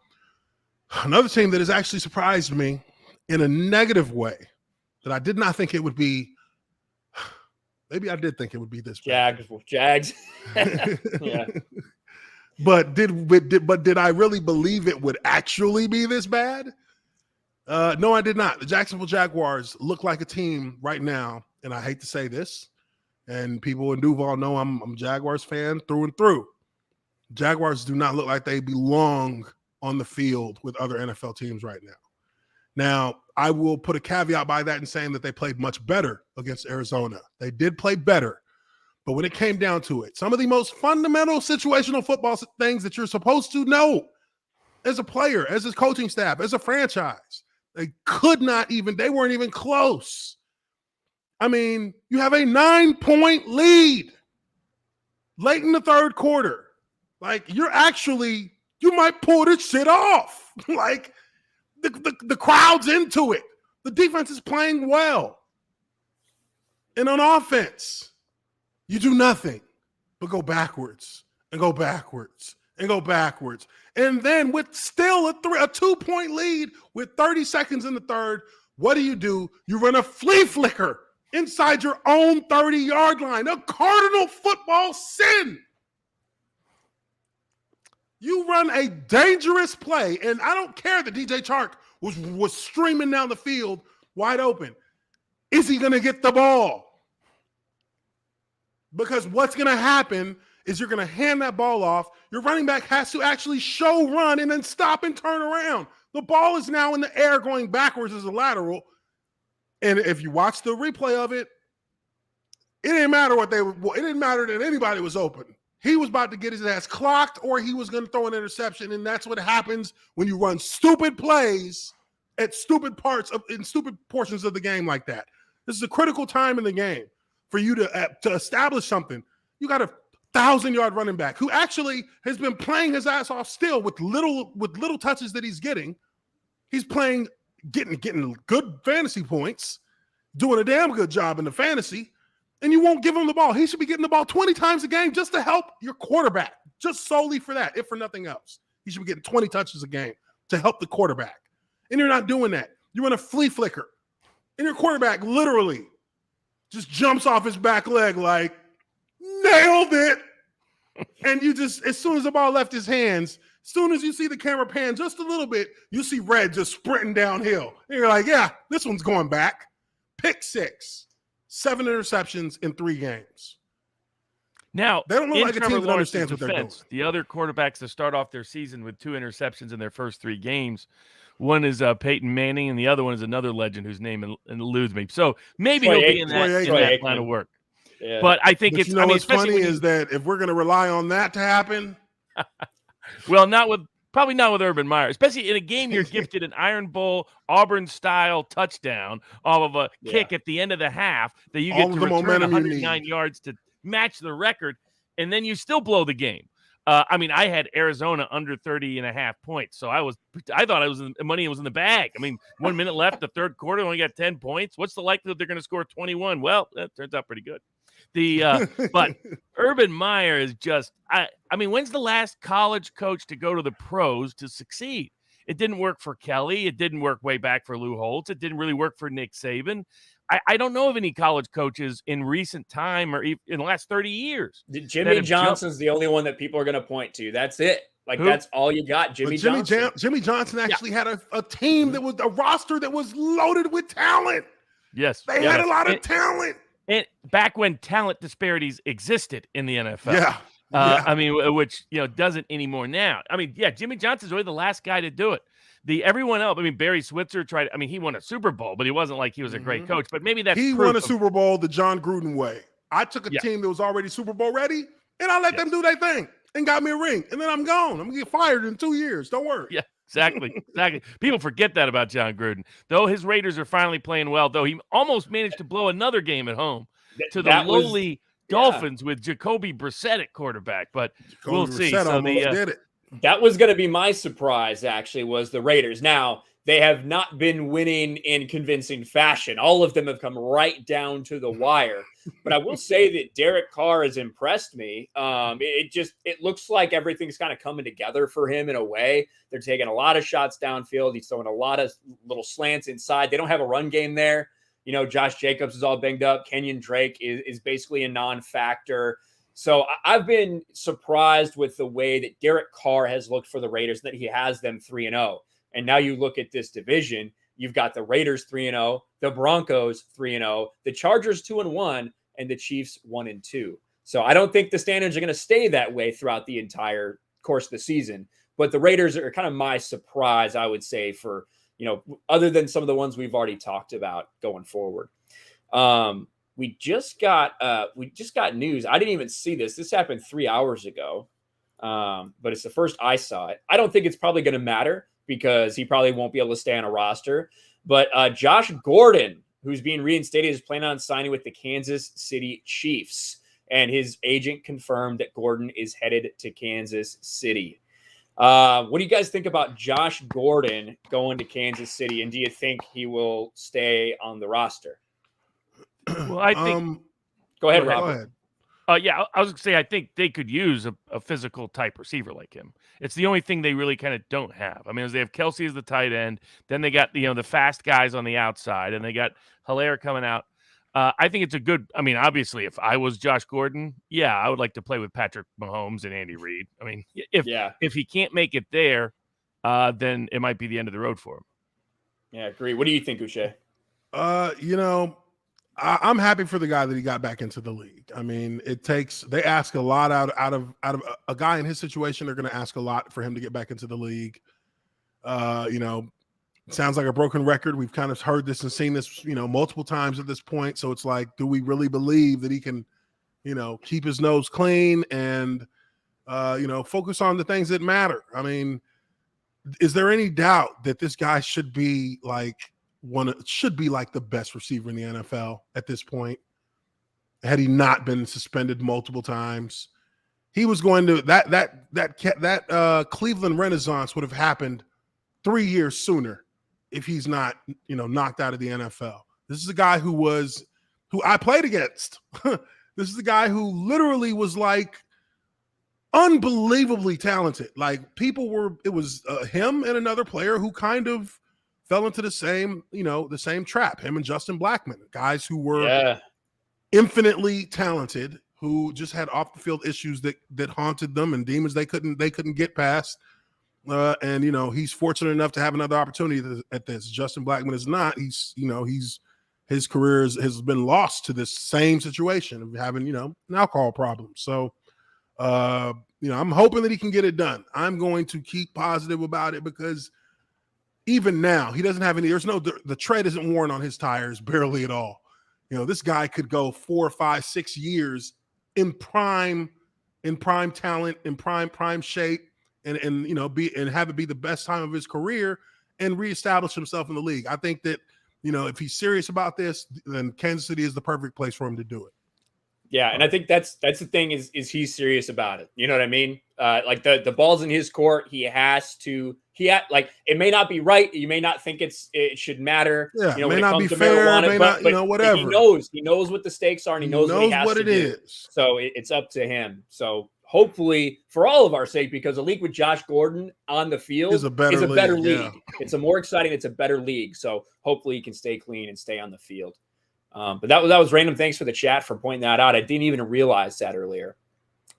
C: another team that has actually surprised me in a negative way that I did not think it would be. Maybe I did think it would be this
A: Jags. Yeah.
C: But did I really believe it would actually be this bad? No, I did not. The Jacksonville Jaguars look like a team right now, and I hate to say this, and people in Duval know I'm a Jaguars fan through and through. Jaguars do not look like they belong on the field with other NFL teams right now. Now, I will put a caveat by that in saying that they played much better against Arizona. They did play better, but when it came down to it, some of the most fundamental situational football things that you're supposed to know as a player, as a coaching staff, as a franchise, they weren't even close. I mean, you have a 9-point lead late in the third quarter. Like, you might pull this shit off. Like, the crowd's into it. The defense is playing well. And on offense, you do nothing but go backwards and go backwards and go backwards. And then with still a 2-point lead with 30 seconds in the third, what do? You run a flea flicker inside your own 30-yard line, a cardinal football sin. You run a dangerous play, and I don't care that DJ Chark was streaming down the field wide open. Is he going to get the ball? Because what's going to happen is you're going to hand that ball off. Your running back has to actually run and then stop and turn around. The ball is now in the air going backwards as a lateral. And if you watch the replay of it, it didn't matter it didn't matter that anybody was open. he was about to get his ass clocked or he was going to throw an interception. And that's what happens when you run stupid plays at stupid in stupid portions of the game like that. This is a critical time in the game for you to establish something. You got a 1,000-yard running back who actually has been playing his ass off still with little touches that he's getting. He's getting good fantasy points, doing a damn good job in the fantasy, and you won't give him the ball. He should be getting the ball 20 times a game just to help your quarterback, just solely for that, if for nothing else. He should be getting 20 touches a game to help the quarterback. And you're not doing that. You run a flea flicker, and your quarterback literally just jumps off his back leg like, nailed it. And you just, as soon as the ball left his hands, as soon as you see the camera pan just a little bit, you see Red just sprinting downhill. And you're like, yeah, this one's going back. Pick 6, 7 interceptions in 3 games.
B: Now,
C: they don't look like a team that understands what they're doing.
B: The other quarterbacks that start off their season with 2 interceptions in their first 3 games, one is Peyton Manning, and the other one is another legend whose name eludes me. So maybe he'll be in that line of work.
A: Yeah.
B: But I think
C: it's. What's funny is that if we're going to rely on that to happen,
B: well, probably not with Urban Meyer, especially in a game you're gifted an Iron Bowl Auburn style touchdown off of a kick at the end of the half that you get to return 109 yards to match the record, and then you still blow the game. I had Arizona under 30.5 points, so I thought money was in the bag. 1 minute left, the third quarter, only got 10 points. What's the likelihood they're going to score 21? Well, that turns out pretty good. But Urban Meyer is just, when's the last college coach to go to the pros to succeed? It didn't work for Kelly. It didn't work way back for Lou Holtz. It didn't really work for Nick Saban. I don't know of any college coaches in recent time or in the last 30 years.
A: Jimmy Johnson's the only one that people are going to point to. That's it. That's all you got, Jimmy Johnson.
C: Jimmy Johnson actually had a team that was a roster that was loaded with talent.
B: Yes.
C: They had a lot of talent.
B: And back when talent disparities existed in the NFL.
C: Yeah.
B: Which, doesn't anymore now. Jimmy Johnson's really the last guy to do it. Everyone else, Barry Switzer tried, he won a Super Bowl, but he wasn't like he was a great coach. But maybe that's
C: he won a Super Bowl the John Gruden way. I took a team that was already Super Bowl ready, and I let them do their thing and got me a ring. And then I'm gone. I'm going to get fired in 2 years. Don't worry.
B: Yeah. Exactly. People forget that about John Gruden. Though his Raiders are finally playing well, though he almost managed to blow another game at home to the lowly Dolphins with Jacoby Brissett at quarterback. But we'll see. So
C: did it.
A: That was going to be my surprise, actually, was the Raiders. Now, they have not been winning in convincing fashion. All of them have come right down to the wire. But I will say that Derek Carr has impressed me. It looks like everything's kind of coming together for him in a way. They're taking a lot of shots downfield. He's throwing a lot of little slants inside. They don't have a run game there. Josh Jacobs is all banged up. Kenyon Drake is basically a non-factor. So I've been surprised with the way that Derek Carr has looked for the Raiders, that he has them 3-0. And now you look at this division, you've got the Raiders 3-0, the Broncos 3-0, the Chargers 2-1, and the Chiefs 1-2. So I don't think the standings are going to stay that way throughout the entire course of the season. But the Raiders are kind of my surprise, I would say, for, other than some of the ones we've already talked about going forward. We just got news. I didn't even see this. This happened 3 hours ago, but it's the first I saw it. I don't think it's probably going to matter because he probably won't be able to stay on a roster. But Josh Gordon, who's being reinstated, is planning on signing with the Kansas City Chiefs. And his agent confirmed that Gordon is headed to Kansas City. What do you guys think about Josh Gordon going to Kansas City? And do you think he will stay on the roster?
B: Well, I think.
A: Go ahead, Rob.
B: I was going to say, I think they could use a physical type receiver like him. It's the only thing they really kind of don't have. They have Kelsey as the tight end. Then they got, the fast guys on the outside, and they got Hilaire coming out. I think it's a good, obviously, if I was Josh Gordon, I would like to play with Patrick Mahomes and Andy Reid. If he can't make it there, then it might be the end of the road for him.
C: Yeah,
A: I agree. What do you think, Uche?
C: I'm happy for the guy that he got back into the league. They ask a lot out of a guy in his situation. They're going to ask a lot for him to get back into the league. It sounds like a broken record. We've kind of heard this and seen this, multiple times at this point. So it's like, do we really believe that he can keep his nose clean and, focus on the things that matter. I mean, is there any doubt that this guy should be like the best receiver in the NFL at this point? Had he not been suspended multiple times, he was going to that Cleveland Renaissance would have happened 3 years sooner if he's not, knocked out of the NFL. This is a guy who I played against. This is a guy who literally was like unbelievably talented. Like it was him and another player who kind of fell into the same trap. Him and Justin Blackmon, guys who were infinitely talented, who just had off the field issues that haunted them and demons they couldn't get past. And he's fortunate enough to have another opportunity at this. Justin Blackmon is not. His career has been lost to this same situation of having an alcohol problem. So I'm hoping that he can get it done. I'm going to keep positive about it because even now he doesn't have any. The tread isn't worn on his tires barely at all. This guy could go 4, 5, 6 years in prime talent, in prime shape, and have it be the best time of his career and reestablish himself in the league. I think that if he's serious about this, then Kansas City is the perfect place for him to do it.
A: Yeah, and I think that's the thing is he's serious about it. You know what I mean? Like the ball's in his court. It may not be right. You may not think it should matter.
C: Yeah,
A: it
C: may not be fair. May not, whatever.
A: He knows what the stakes are, and he knows what he has to do. So it's up to him. So hopefully, for all of our sake, because a league with Josh Gordon on the field is a better league. Yeah. It's a more exciting. It's a better league. So hopefully, he can stay clean and stay on the field. But that was random. Thanks for the chat for pointing that out. I didn't even realize that earlier.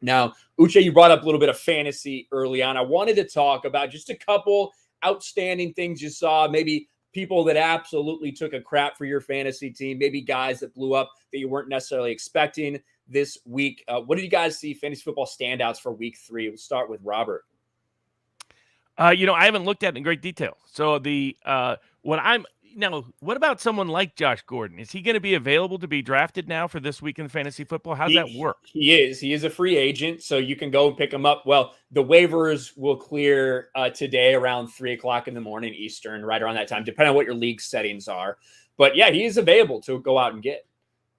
A: Now, Uche, you brought up a little bit of fantasy early on. I wanted to talk about just a couple outstanding things you saw, maybe people that absolutely took a crap for your fantasy team, maybe guys that blew up that you weren't necessarily expecting this week. What did you guys see fantasy football standouts for week 3? We'll start with Robert.
B: I haven't looked at it in great detail. So what about someone like Josh Gordon? Is he going to be available to be drafted now for this week in fantasy football? How's that work?
A: He is. He is a free agent, so you can go and pick him up. Well, the waivers will clear today around 3:00 in the morning Eastern, right around that time, depending on what your league settings are. But yeah, he is available to go out and get.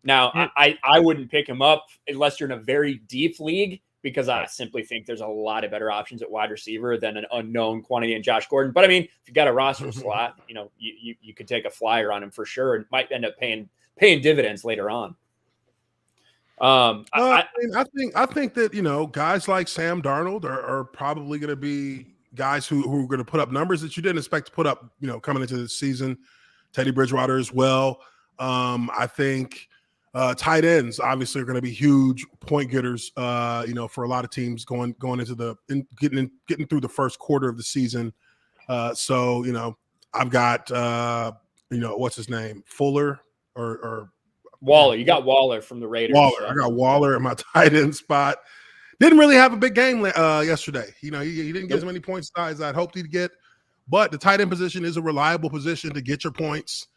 A: Now, I wouldn't pick him up unless you're in a very deep league, because I simply think there's a lot of better options at wide receiver than an unknown quantity in Josh Gordon. But I mean, if you got a roster slot, you could take a flyer on him for sure, and might end up paying dividends later on.
C: I think that guys like Sam Darnold are probably going to be guys who are going to put up numbers that you didn't expect to put up, coming into the season. Teddy Bridgewater as well. I think. Tight ends obviously are going to be huge point getters, for a lot of teams going into getting through the first quarter of the season. So I've got what's his name, Fuller or
A: Waller. You got Waller from the Raiders.
C: I got Waller at my tight end spot. Didn't really have a big game yesterday. He didn't get as many points as I'd hoped he'd get, but the tight end position is a reliable position to get your points.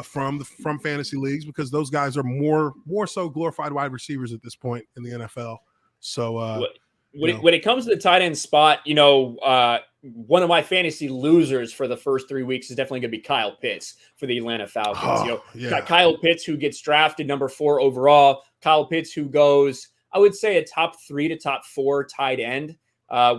C: From fantasy leagues, because those guys are more so glorified wide receivers at this point in the NFL. So
A: when it comes to the tight end spot, one of my fantasy losers for the first 3 weeks is definitely going to be Kyle Pitts for the Atlanta Falcons. Got Kyle Pitts, who gets drafted number 4 overall. Kyle Pitts, who goes, I would say, a top 3 to top 4 tight end.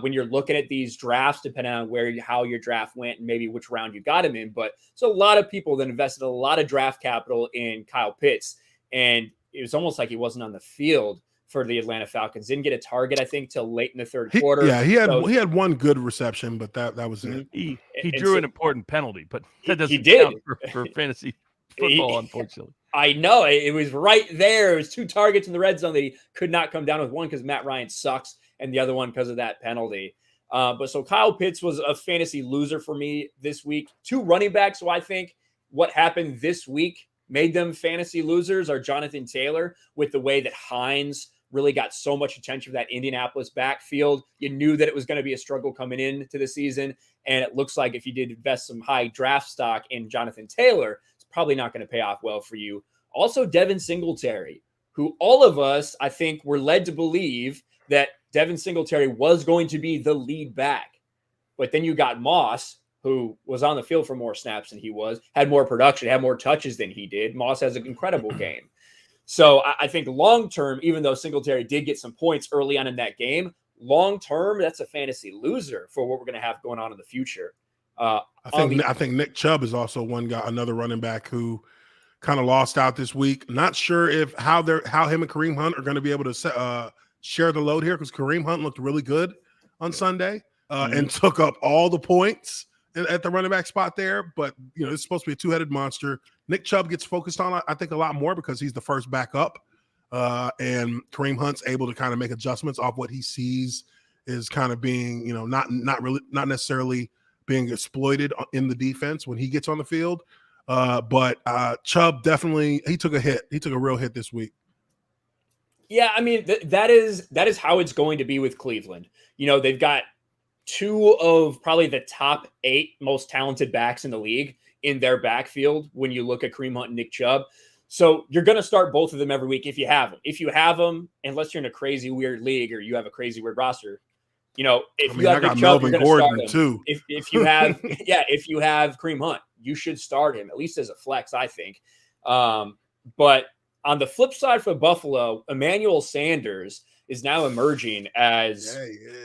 A: When you're looking at these drafts, depending on how your draft went and maybe which round you got him in. But it's a lot of people that invested a lot of draft capital in Kyle Pitts, and it was almost like he wasn't on the field for the Atlanta Falcons. Didn't get a target, I think, till late in the third quarter.
C: He had one good reception, but that was it.
B: He drew an important penalty, but that doesn't count for fantasy football, unfortunately.
A: I know. It was right there. It was 2 targets in the red zone that he could not come down with, one because Matt Ryan sucks, and the other one because of that penalty. But so Kyle Pitts was a fantasy loser for me this week. 2 running backs, so I think what happened this week made them fantasy losers, are Jonathan Taylor, with the way that Hines really got so much attention for that Indianapolis backfield. You knew that it was going to be a struggle coming into the season, and it looks like if you did invest some high draft stock in Jonathan Taylor, it's probably not going to pay off well for you. Also, Devin Singletary, who all of us, I think, were led to believe that Devin Singletary was going to be the lead back. But then you got Moss, who was on the field for more snaps than he was, had more production, had more touches than he did. Moss has an incredible game. So I think long-term, even though Singletary did get some points early on in that game, long-term, that's a fantasy loser for what we're going to have going on in the future.
C: I think Nick Chubb is also one guy, another running back who kind of lost out this week. Not sure if how him and Kareem Hunt are going to be able to share the load here, because Kareem Hunt looked really good on Sunday and took up all the points at the running back spot there. But it's supposed to be a two-headed monster. Nick Chubb gets focused on, I think, a lot more because he's the first back up, and Kareem Hunt's able to kind of make adjustments off what he sees is kind of being not necessarily being exploited in the defense when he gets on the field. But Chubb definitely, he took a hit. He took a real hit this week.
A: Yeah, I mean, that is how it's going to be with Cleveland. They've got two of probably the top 8 most talented backs in the league in their backfield when you look at Kareem Hunt and Nick Chubb. So you're going to start both of them every week if you have them. If you have them, unless you're in a crazy weird league or you have a crazy weird roster, if you have Nick Chubb, you're going to start him too. If you have if you have Kareem Hunt, you should start him at least as a flex, I think. But on the flip side for Buffalo, Emmanuel Sanders is now emerging as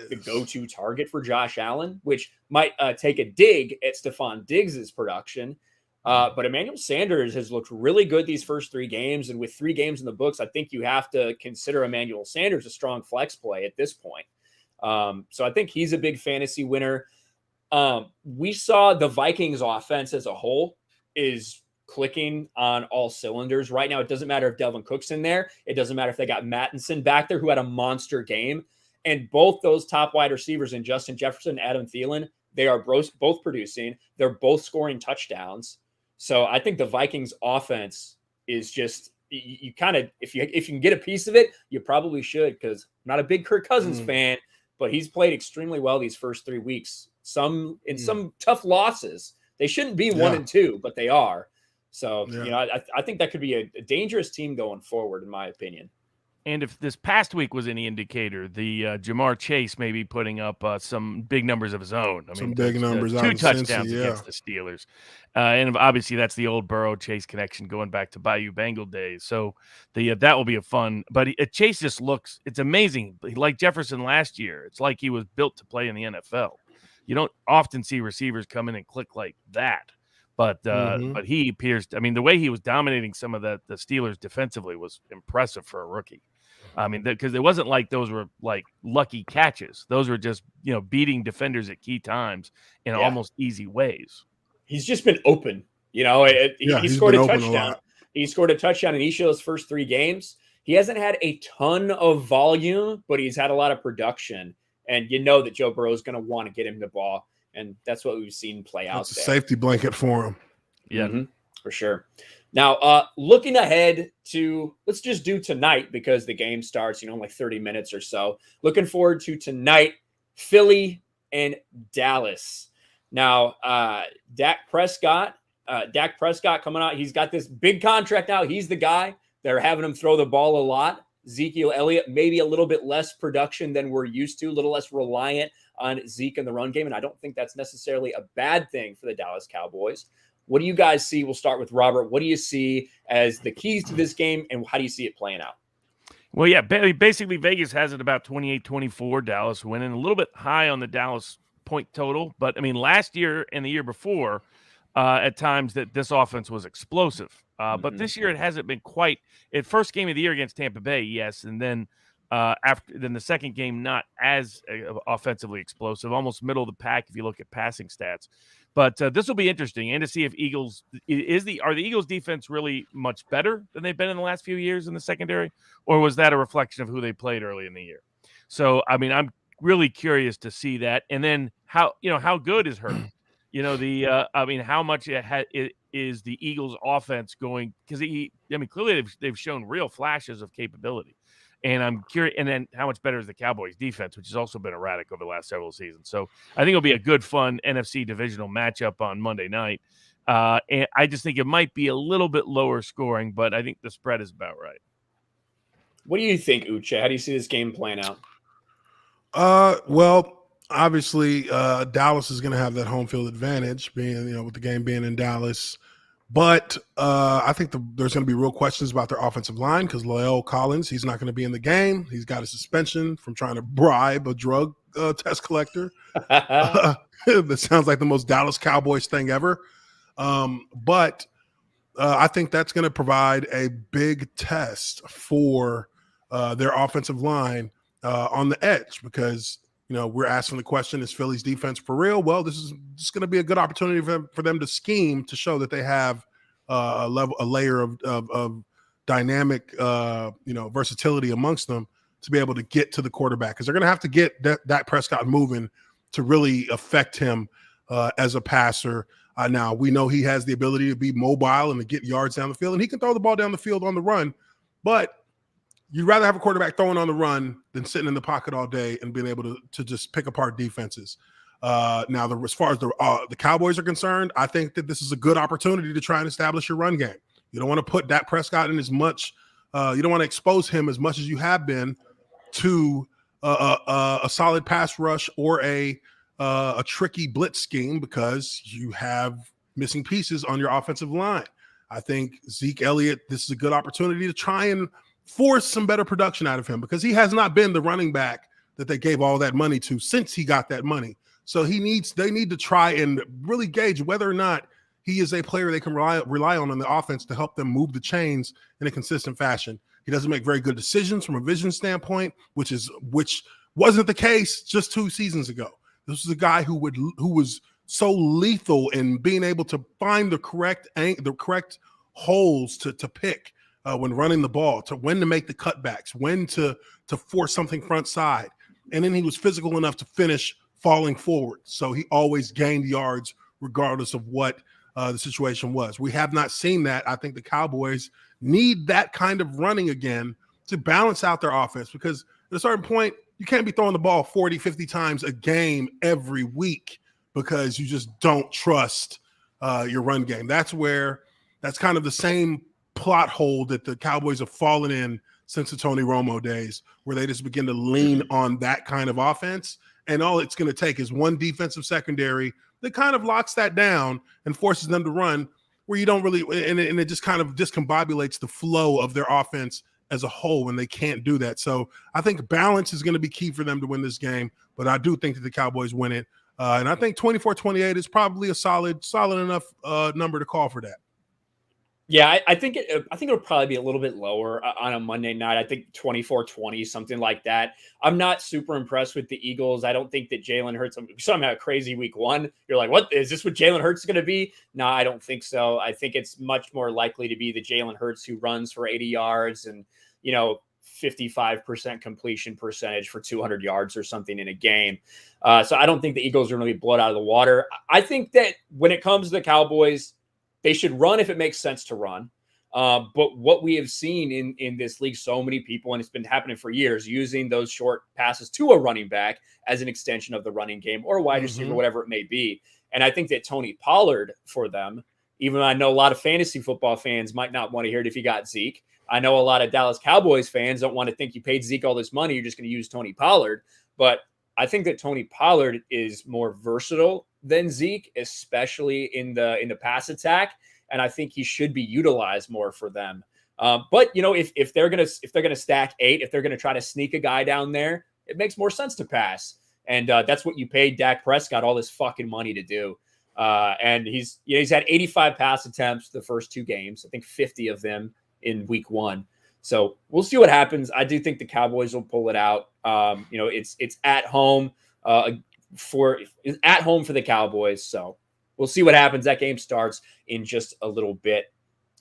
A: the go-to target for Josh Allen, which might take a dig at Stephon Diggs' production. But Emmanuel Sanders has looked really good these first 3 games. And with 3 games in the books, I think you have to consider Emmanuel Sanders a strong flex play at this point. So I think he's a big fantasy winner. We saw the Vikings offense as a whole is clicking on all cylinders right now. It doesn't matter if Delvin Cook's in there. It doesn't matter if they got Mattinson back there, who had a monster game. And both those top wide receivers in Justin Jefferson and Adam Thielen, they are both producing. They're both scoring touchdowns. So I think the Vikings offense is just, you kind of, if you can get a piece of it, you probably should, because I'm not a big Kirk Cousins fan, but he's played extremely well these first 3 weeks. Some tough losses. They shouldn't be 1-2, but they are. So, I think that could be a dangerous team going forward, in my opinion.
B: And if this past week was any indicator, the Jamar Chase may be putting up some big numbers of his own. I mean,
C: big numbers.
B: 2 touchdowns against the Steelers. And obviously that's the old Burrow-Chase connection going back to Bayou Bengal days. So that will be a fun. But Chase just looks – it's amazing. Like Jefferson last year, it's like he was built to play in the NFL. You don't often see receivers come in and click like that. But he appears – I mean, the way he was dominating some of the Steelers defensively was impressive for a rookie. I mean, because it wasn't like those were like lucky catches. Those were just, beating defenders at key times in almost easy ways.
A: He's just been open. He scored a touchdown. He scored a touchdown in each of those first 3 games. He hasn't had a ton of volume, but he's had a lot of production. And that Joe Burrow is going to want to get him the ball. And that's what we've seen play out.
C: It's a safety blanket for him.
B: Yeah,
A: for sure. Now, looking ahead to, let's just do tonight because the game starts, like 30 minutes or so. Looking forward to tonight, Philly and Dallas. Now, Dak Prescott coming out. He's got this big contract now. He's the guy. They're having him throw the ball a lot. Ezekiel Elliott, maybe a little bit less production than we're used to, a little less reliant on Zeke in the run game. And I don't think that's necessarily a bad thing for the Dallas Cowboys. What do you guys see? We'll start with Robert. What do you see as the keys to this game, and how do you see it playing out?
B: Well, yeah, basically Vegas has it about 28-24, Dallas winning. A little bit high on the Dallas point total. But, I mean, last year and the year before, at times that this offense was explosive. But this year it hasn't been quite – at first game of the year against Tampa Bay, yes, and then the second game not as offensively explosive, almost middle of the pack if you look at passing stats. But this will be interesting, and to see if are the Eagles defense really much better than they've been in the last few years in the secondary, or was that a reflection of who they played early in the year? So, I mean, I'm really curious to see that, and then how good is Hurts? How much is the Eagles offense going? Because clearly they've shown real flashes of capability. And I'm curious, and then how much better is the Cowboys defense, which has also been erratic over the last several seasons. So I think it'll be a good, fun NFC divisional matchup on Monday night. And I just think it might be a little bit lower scoring, but I think the spread is about right.
A: What do you think, Uche? How do you see this game playing out?
C: Well, obviously, Dallas is going to have that home field advantage, being with the game being in Dallas. But I think there's going to be real questions about their offensive line because La'el Collins, he's not going to be in the game. He's got a suspension from trying to bribe a drug test collector. That sounds like the most Dallas Cowboys thing ever. But I think that's going to provide a big test for their offensive line on the edge because, we're asking the question, is Philly's defense for real? Well, this is just going to be a good opportunity for them to scheme to show that they have a layer of dynamic, versatility amongst them to be able to get to the quarterback because they're going to have to get that Prescott moving to really affect him as a passer. Now, we know he has the ability to be mobile and to get yards down the field, and he can throw the ball down the field on the run, but you'd rather have a quarterback throwing on the run than sitting in the pocket all day and being able to just pick apart defenses. Now, as far as the Cowboys are concerned, I think that this is a good opportunity to try and establish your run game. You don't want to put Dak Prescott in as much you don't want to expose him as much as you have been to a solid pass rush or a tricky blitz scheme because you have missing pieces on your offensive line. I think Zeke Elliott, this is a good opportunity to try and force some better production out of him because he has not been the running back that they gave all that money to since he got that money. So they need to try and really gauge whether or not he is a player they can rely on the offense to help them move the chains in a consistent fashion. He doesn't make very good decisions from a vision standpoint, which wasn't the case just 2 seasons ago. This was a guy who was so lethal in being able to find the correct holes to pick when running the ball, to when to make the cutbacks, when to force something front side. And then he was physical enough to finish falling forward. So he always gained yards regardless of what the situation was. We have not seen that. I think the Cowboys need that kind of running again to balance out their offense because at a certain point, you can't be throwing the ball 40, 50 times a game every week because you just don't trust your run game. That's kind of the same plot hole that the Cowboys have fallen in since the Tony Romo days, where they just begin to lean on that kind of offense. And all it's going to take is one defensive secondary that kind of locks that down and forces them to run where you don't really, and it just kind of discombobulates the flow of their offense as a whole when they can't do that. So I think balance is going to be key for them to win this game, but I do think that the Cowboys win it. And I think 24-28 is probably a solid enough number to call for that.
A: Yeah, I think it'll probably be a little bit lower on a Monday night. I think 24-20, something like that. I'm not super impressed with the Eagles. I don't think that Jalen Hurts somehow a crazy week 1. You're like, what is this? What Jalen Hurts is going to be? No, I don't think so. I think it's much more likely to be the Jalen Hurts who runs for 80 yards and 55% completion percentage for 200 yards or something in a game. So I don't think the Eagles are going to be blown out of the water. I think that when it comes to the Cowboys, they should run if it makes sense to run. But what we have seen in this league, so many people, and it's been happening for years, using those short passes to a running back as an extension of the running game or a wide receiver, whatever it may be. And I think that Tony Pollard for them, even though I know a lot of fantasy football fans might not want to hear it if you got Zeke. I know a lot of Dallas Cowboys fans don't want to think you paid Zeke all this money, you're just going to use Tony Pollard. But I think that Tony Pollard is more versatile than Zeke, especially in the pass attack, and I think he should be utilized more for them. But if they're gonna stack 8, if they're gonna try to sneak a guy down there, it makes more sense to pass, and that's what you paid Dak Prescott all this fucking money to do. And he's had 85 pass attempts the first 2 games. I think 50 of them in week 1. So we'll see what happens. I do think the Cowboys will pull it out. It's at home for the Cowboys. So we'll see what happens. That game starts in just a little bit.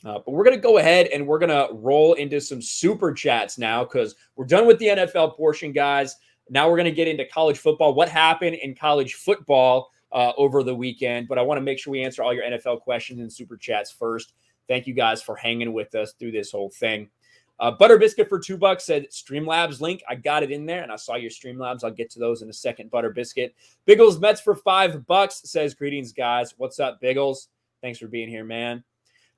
A: But we're going to go ahead and we're going to roll into some super chats now because we're done with the NFL portion, guys. Now we're going to get into college football. What happened in college football over the weekend? But I want to make sure we answer all your NFL questions and super chats first. Thank you guys for hanging with us through this whole thing. Butter Biscuit for $2 said Streamlabs link. I got it in there, and I saw your Streamlabs. I'll get to those in a second. Butter Biscuit. Biggles Mets for $5 says greetings, guys. What's up, Biggles? Thanks for being here, man.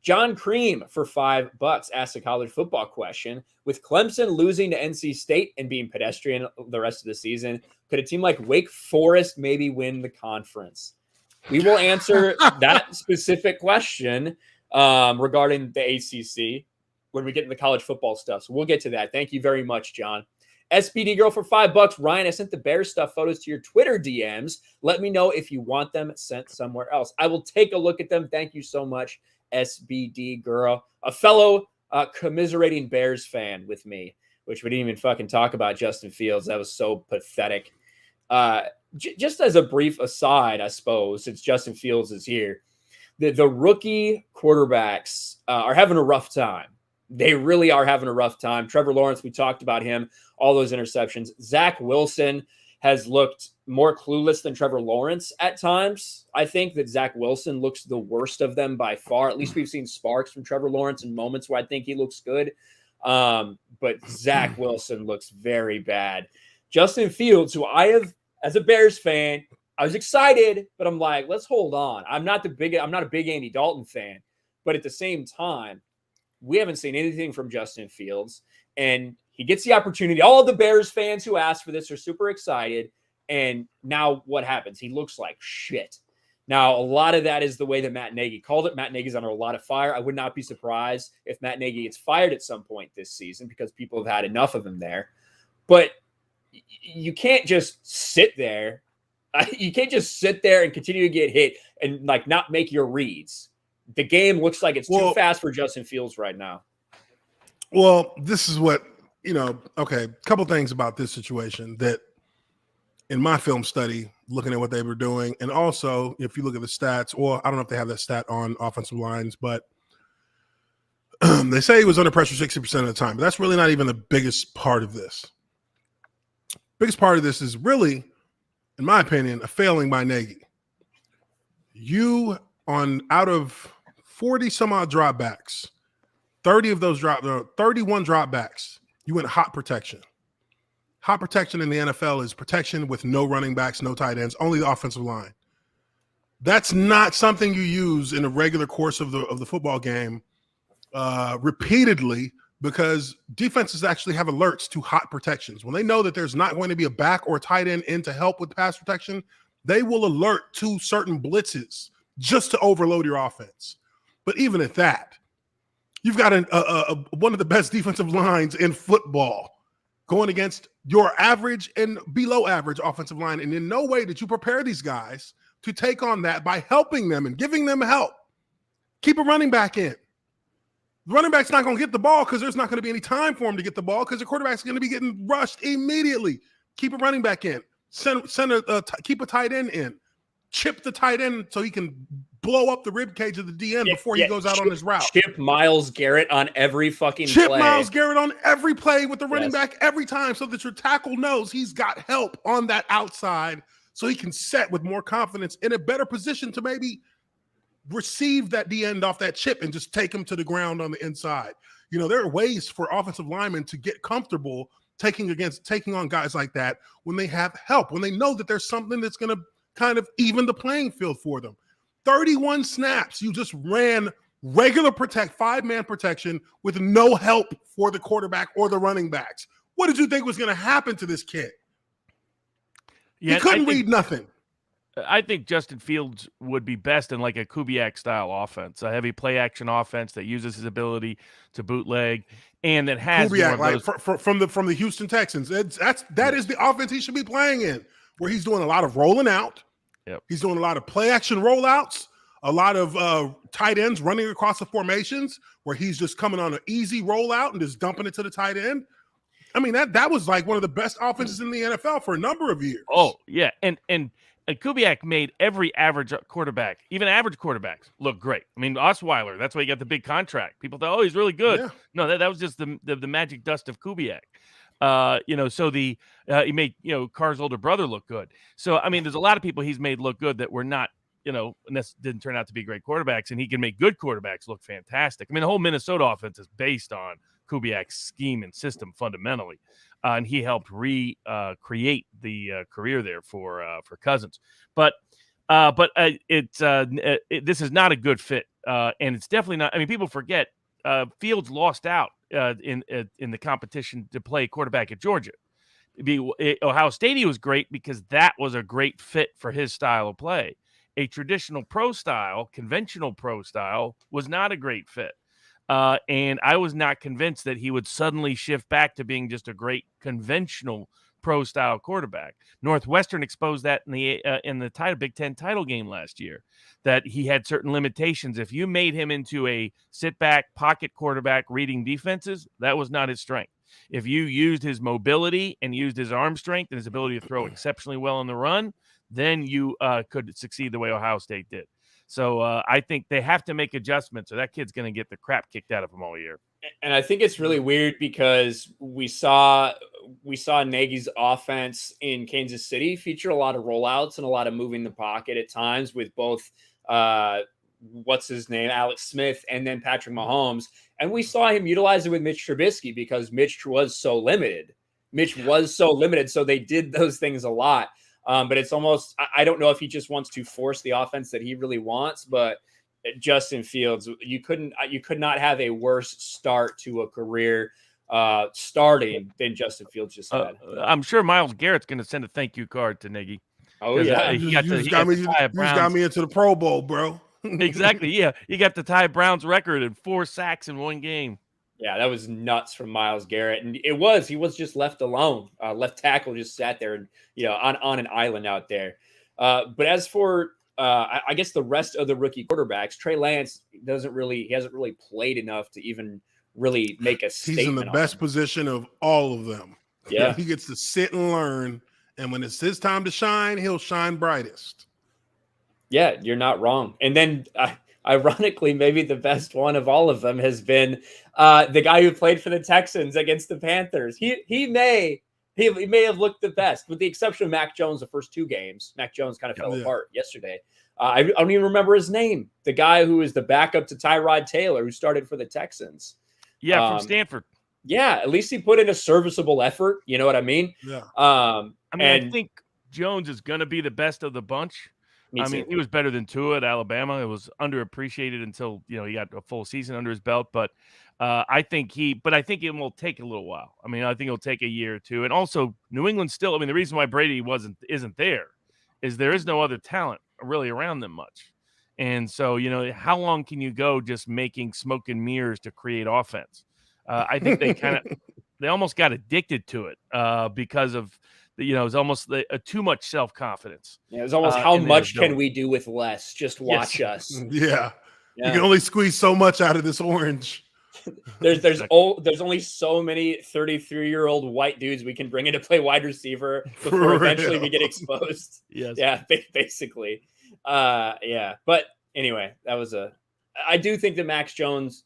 A: John Cream for $5 asked a college football question. With Clemson losing to NC State and being pedestrian the rest of the season, could a team like Wake Forest maybe win the conference? We will answer that specific question regarding the ACC when we get into the college football stuff. So we'll get to that. Thank you very much, John. SPD Girl for $5. Ryan, I sent the Bears stuff photos to your Twitter DMs. Let me know if you want them sent somewhere else. I will take a look at them. Thank you so much, SBD Girl. A fellow commiserating Bears fan with me, which we didn't even fucking talk about Justin Fields. That was so pathetic. Just as a brief aside, I suppose, since Justin Fields is here, the rookie quarterbacks are having a rough time. They really are having a rough time. Trevor Lawrence, we talked about him, all those interceptions. Zach Wilson has looked more clueless than Trevor Lawrence at times. I think that Zach Wilson looks the worst of them by far. At least we've seen sparks from Trevor Lawrence in moments where I think he looks good. But Zach Wilson looks very bad. Justin Fields, who I have, as a Bears fan, I was excited, but I'm like, let's hold on. I'm not a big Andy Dalton fan, but at the same time, we haven't seen anything from Justin Fields, and he gets the opportunity. All of the Bears fans who asked for this are super excited, and now what happens? He looks like shit. Now, a lot of that is the way that Matt Nagy called it. Matt Nagy's under a lot of fire. I would not be surprised if Matt Nagy gets fired at some point this season because people have had enough of him there. But you can't just sit there. You can't just sit there and continue to get hit and like not make your reads. The game looks like it's too fast for Justin Fields right now.
C: Well, this is what, okay, a couple things about this situation that in my film study, looking at what they were doing, and also if you look at the stats, or I don't know if they have that stat on offensive lines, but they say he was under pressure 60% of the time, but that's really not even the biggest part of this. Biggest part of this is really, in my opinion, a failing by Nagy. Out of 40 some odd dropbacks, 31 dropbacks, you went hot protection. Hot protection in the NFL is protection with no running backs, no tight ends, only the offensive line. That's not something you use in a regular course of the football game repeatedly, because defenses actually have alerts to hot protections. When they know that there's not going to be a back or a tight end in to help with pass protection, they will alert to certain blitzes just to overload your offense. But even at that, you've got one of the best defensive lines in football going against your average and below average offensive line. And in no way did you prepare these guys to take on that by helping them and giving them help. Keep a running back in. The running back's not going to get the ball because there's not going to be any time for him to get the ball because the quarterback's going to be getting rushed immediately. Keep a running back in. Keep a tight end in. Chip the tight end so he can blow up the rib cage of the DN before he goes out on his route.
A: Chip Myles Garrett on every fucking
C: play.
A: Chip
C: Myles Garrett on every play with the running back every time so that your tackle knows he's got help on that outside so he can set with more confidence in a better position to maybe receive that D end off that chip and just take him to the ground on the inside. There are ways for offensive linemen to get comfortable taking on guys like that when they have help, when they know that there's something that's going to kind of even the playing field for them. 31 snaps, you just ran regular five-man protection with no help for the quarterback or the running backs. What did you think was going to happen to this kid? He couldn't read nothing.
B: I think Justin Fields would be best in like a Kubiak-style offense, a heavy play-action offense that uses his ability to bootleg and that has
C: Kubiak,
B: more of those.
C: from the Houston Texans. That is the offense he should be playing in, where he's doing a lot of rolling out.
B: Yep.
C: He's doing a lot of play-action rollouts, a lot of tight ends running across the formations, where he's just coming on an easy rollout and just dumping it to the tight end. I mean, that was like one of the best offenses in the NFL for a number of years.
B: Oh, yeah. And Kubiak made every average quarterback, even average quarterbacks, look great. I mean, Osweiler, that's why he got the big contract. People thought, oh, he's really good.
C: Yeah.
B: No, that was just the magic dust of Kubiak. So he made, Carr's older brother look good. So, I mean, there's a lot of people he's made look good that were not, didn't turn out to be great quarterbacks, and he can make good quarterbacks look fantastic. I mean, the whole Minnesota offense is based on Kubiak's scheme and system fundamentally. And he helped create the career there for Cousins. But This is not a good fit, and it's definitely not. I mean, people forget Fields lost out in the competition to play quarterback at Georgia. Ohio State, he was great because that was a great fit for his style of play. A traditional pro style, conventional pro style, was not a great fit. And I was not convinced that he would suddenly shift back to being just a great conventional pro style quarterback. Northwestern exposed that in the Big Ten title game last year, that he had certain limitations. If you made him into a sit back pocket quarterback reading defenses, that was not his strength. If you used his mobility and used his arm strength and his ability to throw exceptionally well on the run, then you could succeed the way Ohio State did. So I think they have to make adjustments, or that kid's going to get the crap kicked out of him all year.
A: And I think it's really weird because we saw Nagy's offense in Kansas City feature a lot of rollouts and a lot of moving the pocket at times with both what's his name, Alex Smith, and then Patrick Mahomes. And we saw him utilize it with Mitch Trubisky because Mitch was so limited. So they did those things a lot. But it's almost, I don't know if he just wants to force the offense that he really wants, but Justin Fields, you could not have a worse start to a career starting than Justin Fields just had.
B: I'm sure Myles Garrett's going to send a thank you card to Nagy.
A: Oh yeah,
C: you just got me into the Pro Bowl, bro.
B: Exactly. Yeah, you got the Ty Browns record and 4 sacks in one game.
A: Yeah, that was nuts from Myles Garrett, and he was just left alone. Left tackle just sat there and on an island out there. But as for I guess the rest of the rookie quarterbacks, Trey Lance hasn't really played enough to even really make a statement.
C: He's in the best position of all of them.
A: Yeah,
C: he gets to sit and learn, and when it's his time to shine, he'll shine brightest.
A: Yeah, you're not wrong. And then ironically, maybe the best one of all of them has been the guy who played for the Texans against the Panthers. He may have looked the best, with the exception of Mac Jones the first 2 games. Mac Jones kind of fell apart yesterday. I don't even remember his name. The guy who is the backup to Tyrod Taylor, who started for the Texans.
B: Yeah, from Stanford.
A: Yeah, at least he put in a serviceable effort. You know what I mean?
C: Yeah.
B: I think Jones is going to be the best of the bunch. I mean, he was better than Tua at Alabama. It was underappreciated until he got a full season under his belt. But I think it will take a little while. I mean, I think it'll take a year or two. And also, New England still. I mean, the reason why Brady isn't there is there is no other talent really around them much. And so, how long can you go just making smoke and mirrors to create offense? I think they almost got addicted to it because of. It's almost too much self-confidence.
A: Yeah, it was almost how much can we do with less? Just watch us.
C: Yeah. You can only squeeze so much out of this orange.
A: There's only so many 33-year-old white dudes we can bring in to play wide receiver before eventually we get exposed.
B: Yes.
A: Yeah, basically. But anyway, I do think that Mac Jones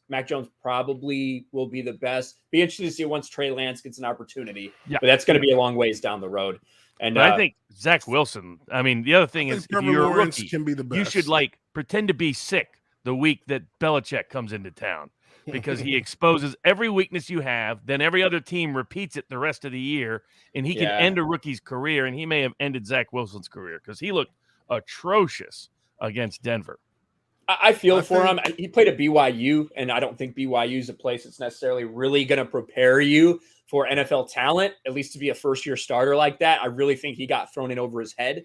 A: probably will be the best. Be interested to see once Trey Lance gets an opportunity. Yeah. But that's going to be a long ways down the road. And
B: I think Zach Wilson. I mean, the other thing is, if you're a rookie,
C: can be the best.
B: You should pretend to be sick the week that Belichick comes into town, because he exposes every weakness you have. Then every other team repeats it the rest of the year, and he can end a rookie's career. And he may have ended Zach Wilson's career because he looked atrocious against Denver.
A: I feel for him. He played at BYU, and I don't think BYU is a place that's necessarily really going to prepare you for NFL talent, at least to be a first-year starter like that. I really think he got thrown in over his head.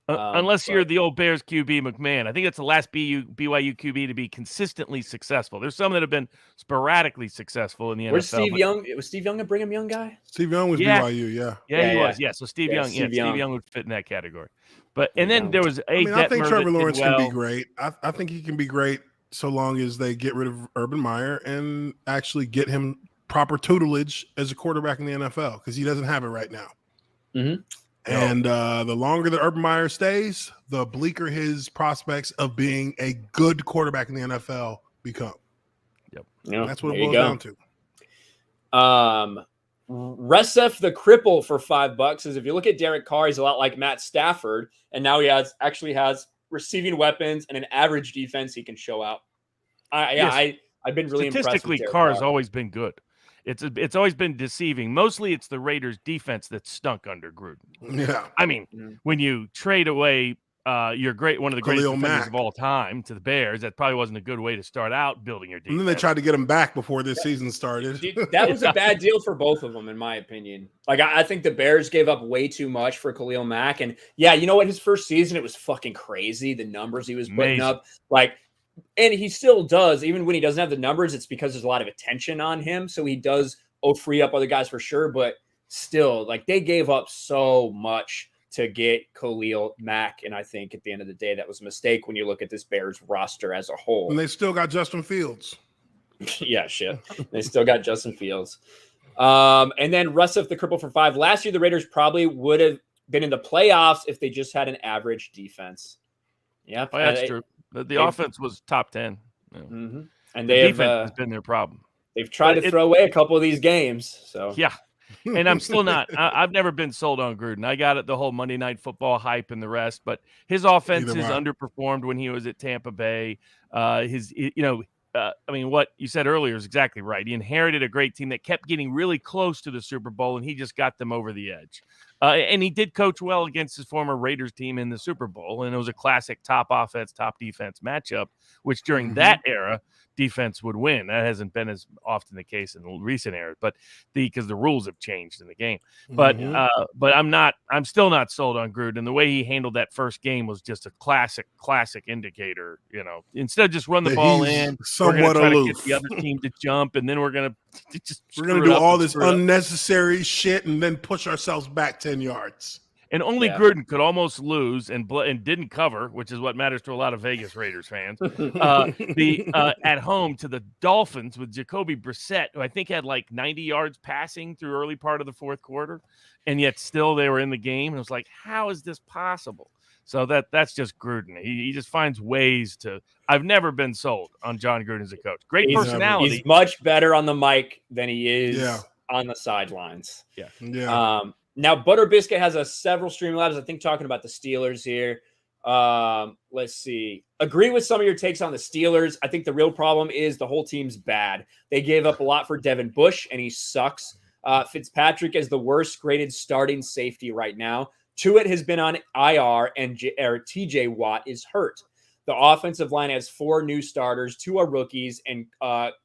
B: Unless you're the old Bears QB McMahon. I think that's the last BYU QB to be consistently successful. There's some that have been sporadically successful in the NFL.
A: Where's Steve Young? Was Steve Young a Brigham Young guy?
C: Steve Young was BYU, yeah.
B: Yeah, he was. Yeah, so Steve Young. Steve Young would fit in that category. But then there was I
C: think Trevor Lawrence can be great. I think he can be great so long as they get rid of Urban Meyer and actually get him proper tutelage as a quarterback in the NFL, because he doesn't have it right now.
A: Mm-hmm.
C: And the longer the Urban Meyer stays, the bleaker his prospects of being a good quarterback in the NFL become.
B: Yep.
C: That's what it boils down to.
A: Resef the cripple for $5 is, if you look at Derek Carr, he's a lot like Matt Stafford, and now he actually has receiving weapons and an average defense he can show out. I've been really impressed with
B: statistically. Carr's always been good. It's always been deceiving. Mostly it's the Raiders defense that stunk under Gruden.
C: Yeah.
B: I mean, when you trade away one of the greatest
C: Khalil
B: defenders
C: Mack
B: of all time to the Bears. That probably wasn't a good way to start out building your defense.
C: And then they tried to get him back before this season started.
A: That was a bad deal for both of them, in my opinion. Like, I think the Bears gave up way too much for Khalil Mack. And yeah, you know what? His first season, it was fucking crazy. The numbers he was putting up. Like, and he still does, even when he doesn't have the numbers, it's because there's a lot of attention on him. So he does free up other guys for sure. But still, like, they gave up so much to get Khalil Mack. And I think at the end of the day, that was a mistake when you look at this Bears roster as a whole.
C: And they still got Justin Fields.
A: Yeah, shit. They still got Justin Fields. And then rest of the cripple for 5. Last year, the Raiders probably would have been in the playoffs if they just had an average defense. Yeah,
B: that's true. The offense was top 10. Yeah.
A: Mm-hmm.
B: And the defense has been their problem.
A: They've tried to throw away a couple of these games. So
B: yeah. And I'm still not. I've never been sold on Gruden. I got it, the whole Monday Night Football hype and the rest, but his offense has underperformed when he was at Tampa Bay. I mean, what you said earlier is exactly right. He inherited a great team that kept getting really close to the Super Bowl, and he just got them over the edge. And he did coach well against his former Raiders team in the Super Bowl, and it was a classic top offense, top defense matchup, which during that era, defense would win. That hasn't been as often the case in recent eras, but because the rules have changed in the game. But I'm still not sold on Gruden. And the way he handled that first game was just a classic indicator. You know, instead of just run the ball in, we're going to try to get the other team to jump, and then we're going to
C: do all this unnecessary shit and then push ourselves back 10 yards.
B: And only Gruden could almost lose and didn't cover, which is what matters to a lot of Vegas Raiders fans. At home to the Dolphins with Jacoby Brissett, who I think had like 90 yards passing through early part of the fourth quarter, and yet still they were in the game. And it was like, how is this possible? So that's just Gruden. He just finds ways to. I've never been sold on John Gruden as a coach. Great personality.
A: He's much better on the mic than he is on the sidelines.
B: Yeah.
A: Now, Butter Biscuit has several streaming labs, I think, talking about the Steelers here. Let's see. Agree with some of your takes on the Steelers. I think the real problem is the whole team's bad. They gave up a lot for Devin Bush, and he sucks. Fitzpatrick is the worst graded starting safety right now. Tuitt has been on IR, and TJ Watt is hurt. The offensive line has 4 new starters. 2 are rookies, and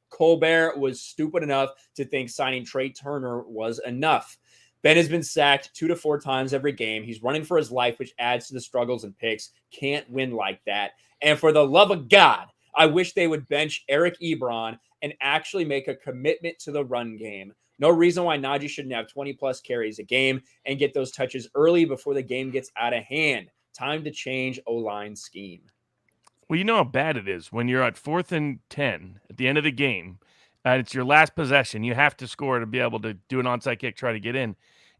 A: Colbert was stupid enough to think signing Trey Turner was enough. Ben has been sacked 2 to 4 times every game. He's running for his life, which adds to the struggles and picks. Can't win like that. And for the love of God, I wish they would bench Eric Ebron and actually make a commitment to the run game. No reason why Najee shouldn't have 20-plus carries a game and get those touches early before the game gets out of hand. Time to change O-line scheme.
B: Well, you know how bad it is when you're at 4th and 10 at the end of the game, and it's your last possession. You have to score to be able to do an onside kick, try to get in.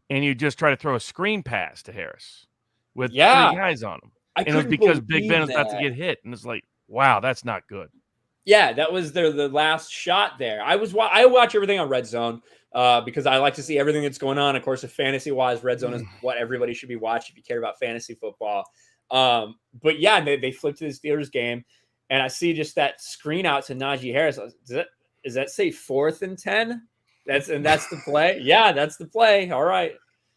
B: And you just try to throw a screen pass to Harris with 3 guys on him. And it was because Big Ben was about to get hit. And it's like, wow, that's not good.
A: Yeah, that was the last shot there. I watch everything on Red Zone because I like to see everything that's going on. Of course, if fantasy-wise, Red Zone is what everybody should be watching if you care about fantasy football. But yeah, they flipped to the Steelers game, and I see just that screen out to Najee Harris. Does that say 4th and 10? That's the play. Yeah, that's the play. All right.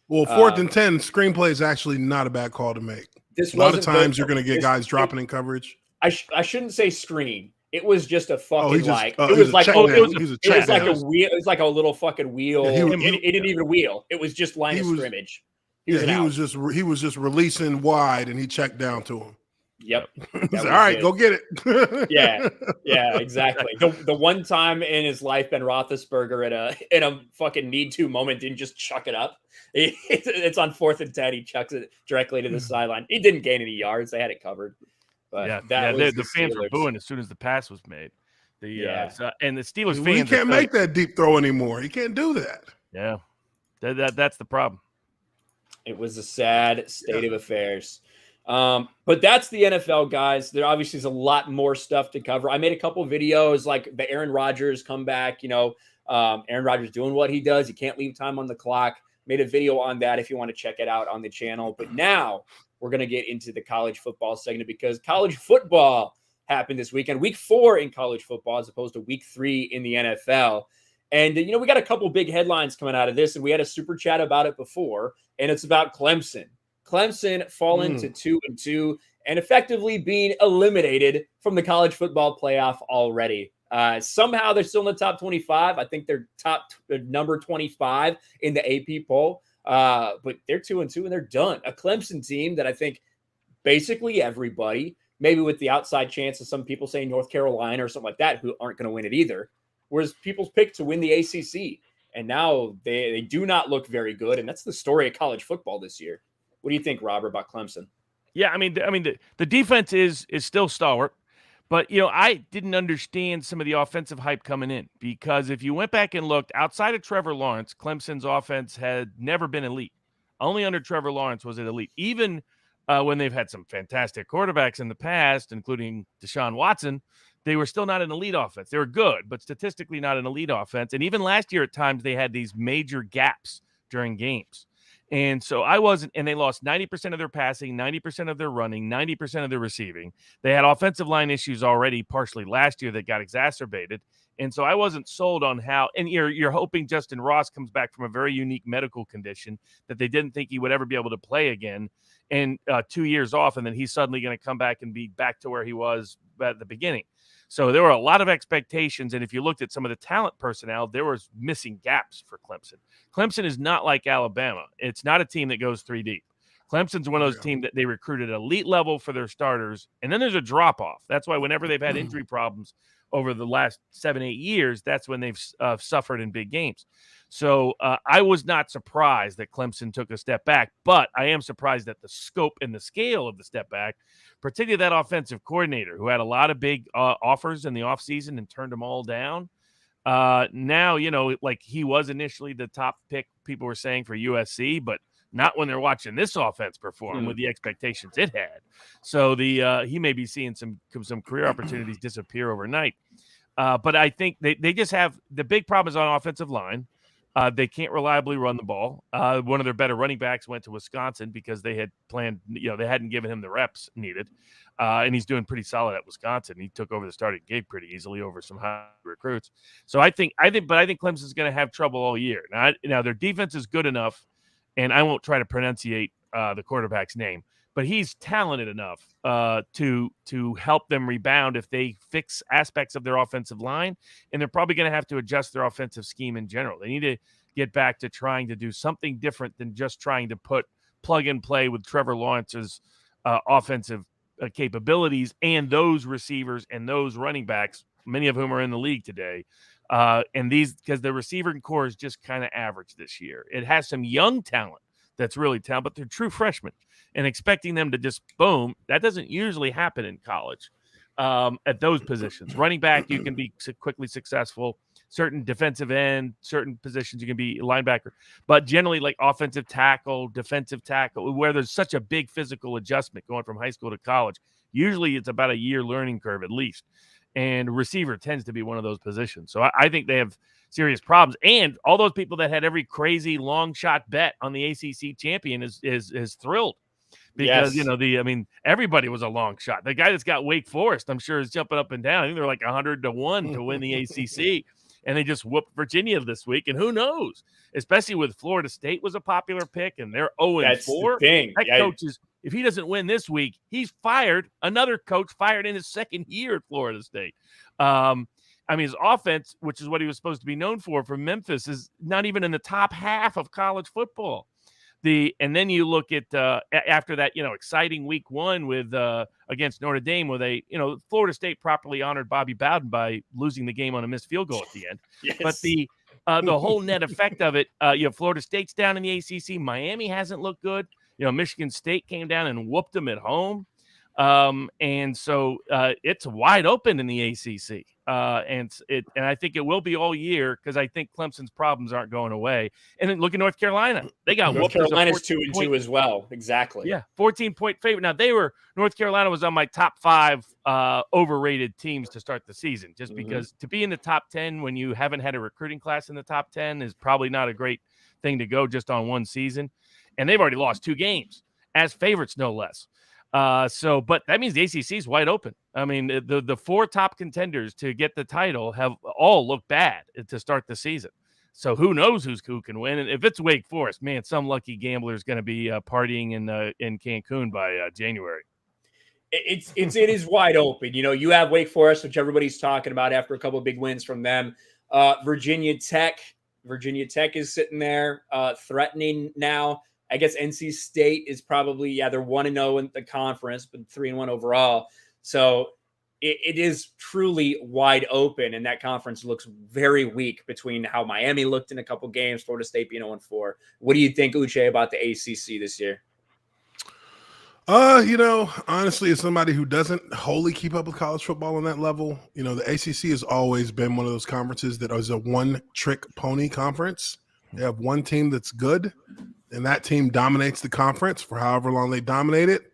C: Well, 4th and 10 screenplay is actually not a bad call to make. A lot of times you're going to get guys dropping in coverage.
A: I shouldn't say screen. It was just a fucking it was like a little fucking wheel. It didn't even wheel. It was just line of scrimmage. He
C: was just releasing wide, and he checked down to him.
A: Yep.
C: All right, go get it.
A: Yeah, exactly. The one time in his life, Ben Roethlisberger in a fucking need to moment didn't just chuck it up. It's on 4th and 10. He chucks it directly to the sideline. He didn't gain any yards. They had it covered. But
B: the fans were booing as soon as the pass was made. And the Steelers fans.
C: He can't make that deep throw anymore. He can't do that.
B: Yeah, that's the problem.
A: It was a sad state of affairs. But that's the NFL, guys. There obviously is a lot more stuff to cover. I made a couple videos like the Aaron Rodgers comeback. Aaron Rodgers doing what he does. He can't leave time on the clock. Made a video on that if you want to check it out on the channel. But now we're going to get into the college football segment because college football happened this weekend. Week 4 in college football as opposed to week 3 in the NFL. And, we got a couple big headlines coming out of this, and we had a super chat about it before, and it's about Clemson. Clemson falling to 2-2 and effectively being eliminated from the college football playoff already. Somehow they're still in the top 25. I think they're number 25 in the AP poll. But they're 2-2 and they're done. A Clemson team that I think basically everybody, maybe with the outside chance of some people saying North Carolina or something like that, who aren't going to win it either, whereas people's pick to win the ACC. And now they do not look very good. And that's the story of college football this year. What do you think, Robert, about Clemson?
B: Yeah, I mean, the defense is still stalwart. But, I didn't understand some of the offensive hype coming in because if you went back and looked, outside of Trevor Lawrence, Clemson's offense had never been elite. Only under Trevor Lawrence was it elite. Even when they've had some fantastic quarterbacks in the past, including Deshaun Watson, they were still not an elite offense. They were good, but statistically not an elite offense. And even last year at times they had these major gaps during games. And so and they lost 90% of their passing, 90% of their running, 90% of their receiving. They had offensive line issues already partially last year that got exacerbated. And so I wasn't sold on how, and you're hoping Justin Ross comes back from a very unique medical condition that they didn't think he would ever be able to play again. And 2 years off, and then he's suddenly going to come back and be back to where he was at the beginning. So there were a lot of expectations, and if you looked at some of the talent personnel, there was missing gaps for Clemson. Clemson is not like Alabama. It's not a team that goes 3 deep. Clemson's one of those teams that they recruited elite level for their starters, and then there's a drop-off. That's why whenever they've had injury problems over the last 7-8 years, that's when they've suffered in big games. So I was not surprised that Clemson took a step back, but I am surprised at the scope and the scale of the step back, particularly that offensive coordinator who had a lot of big offers in the offseason and turned them all down. Now, like he was initially the top pick, people were saying, for USC, but not when they're watching this offense perform with the expectations it had. So he may be seeing some career opportunities disappear overnight. But I think they just have the big problem is on offensive line. They can't reliably run the ball. One of their better running backs went to Wisconsin because they had planned, they hadn't given him the reps needed. And he's doing pretty solid at Wisconsin. He took over the starting gig pretty easily over some high recruits. So I think Clemson's going to have trouble all year. Now their defense is good enough, and I won't try to pronunciate the quarterback's name, but he's talented enough to help them rebound if they fix aspects of their offensive line, and they're probably going to have to adjust their offensive scheme in general. They need to get back to trying to do something different than just trying to put plug and play with Trevor Lawrence's offensive capabilities and those receivers and those running backs, many of whom are in the league today. And these, because the receiver core is just kind of average this year. It has some young talent that's really talented, but they're true freshmen. And expecting them to just boom, that doesn't usually happen in college at those positions. Running back, you can be quickly successful. Certain defensive end, certain positions, you can be linebacker. But generally, like offensive tackle, defensive tackle, where there's such a big physical adjustment going from high school to college, usually it's about a year learning curve at least. And receiver tends to be one of those positions. So I think they have serious problems. And all those people that had every crazy long shot bet on the ACC champion is thrilled. Because, everybody was a long shot. The guy that's got Wake Forest, I'm sure, is jumping up and down. I think they're like 100-1 to win the ACC. And they just whooped Virginia this week. And who knows? Especially with Florida State was a popular pick, and they're 0-4.
A: That's the thing.
B: That coach is, if he doesn't win this week, he's fired. Another coach fired in his second year at Florida State. His offense, which is what he was supposed to be known for from Memphis, is not even in the top half of college football. And then you look at after that, exciting week one with against Notre Dame, where they, Florida State properly honored Bobby Bowden by losing the game on a missed field goal at the end.
A: Yes.
B: But the whole net effect of it, Florida State's down in the ACC. Miami hasn't looked good. Michigan State came down and whooped them at home. And so it's wide open in the ACC. And I think it will be all year because I think Clemson's problems aren't going away. And then look at North Carolina. They got
A: North
B: whooped.
A: Carolina's 2-2 as well. Exactly.
B: Yeah, 14-point favorite. Now North Carolina was on my top 5 overrated teams to start the season, just because to be in the top 10 when you haven't had a recruiting class in the top 10 is probably not a great thing to go just on one season. And they've already lost 2 games as favorites, no less. But that means the ACC is wide open. I mean, the 4 top contenders to get the title have all looked bad to start the season. So who knows who can win? And if it's Wake Forest, man, some lucky gambler is going to be partying in Cancun by January.
A: It is wide open. You have Wake Forest, which everybody's talking about after a couple of big wins from them. Virginia Tech is sitting there threatening now. I guess NC State is probably, they're 1-0 in the conference, but 3-1 overall. So it is truly wide open, and that conference looks very weak between how Miami looked in a couple games, Florida State being 0-4. What do you think, Uche, about the ACC this year?
C: Honestly, as somebody who doesn't wholly keep up with college football on that level, the ACC has always been one of those conferences that is a one-trick pony conference. They have one team that's good, and that team dominates the conference for however long they dominate it.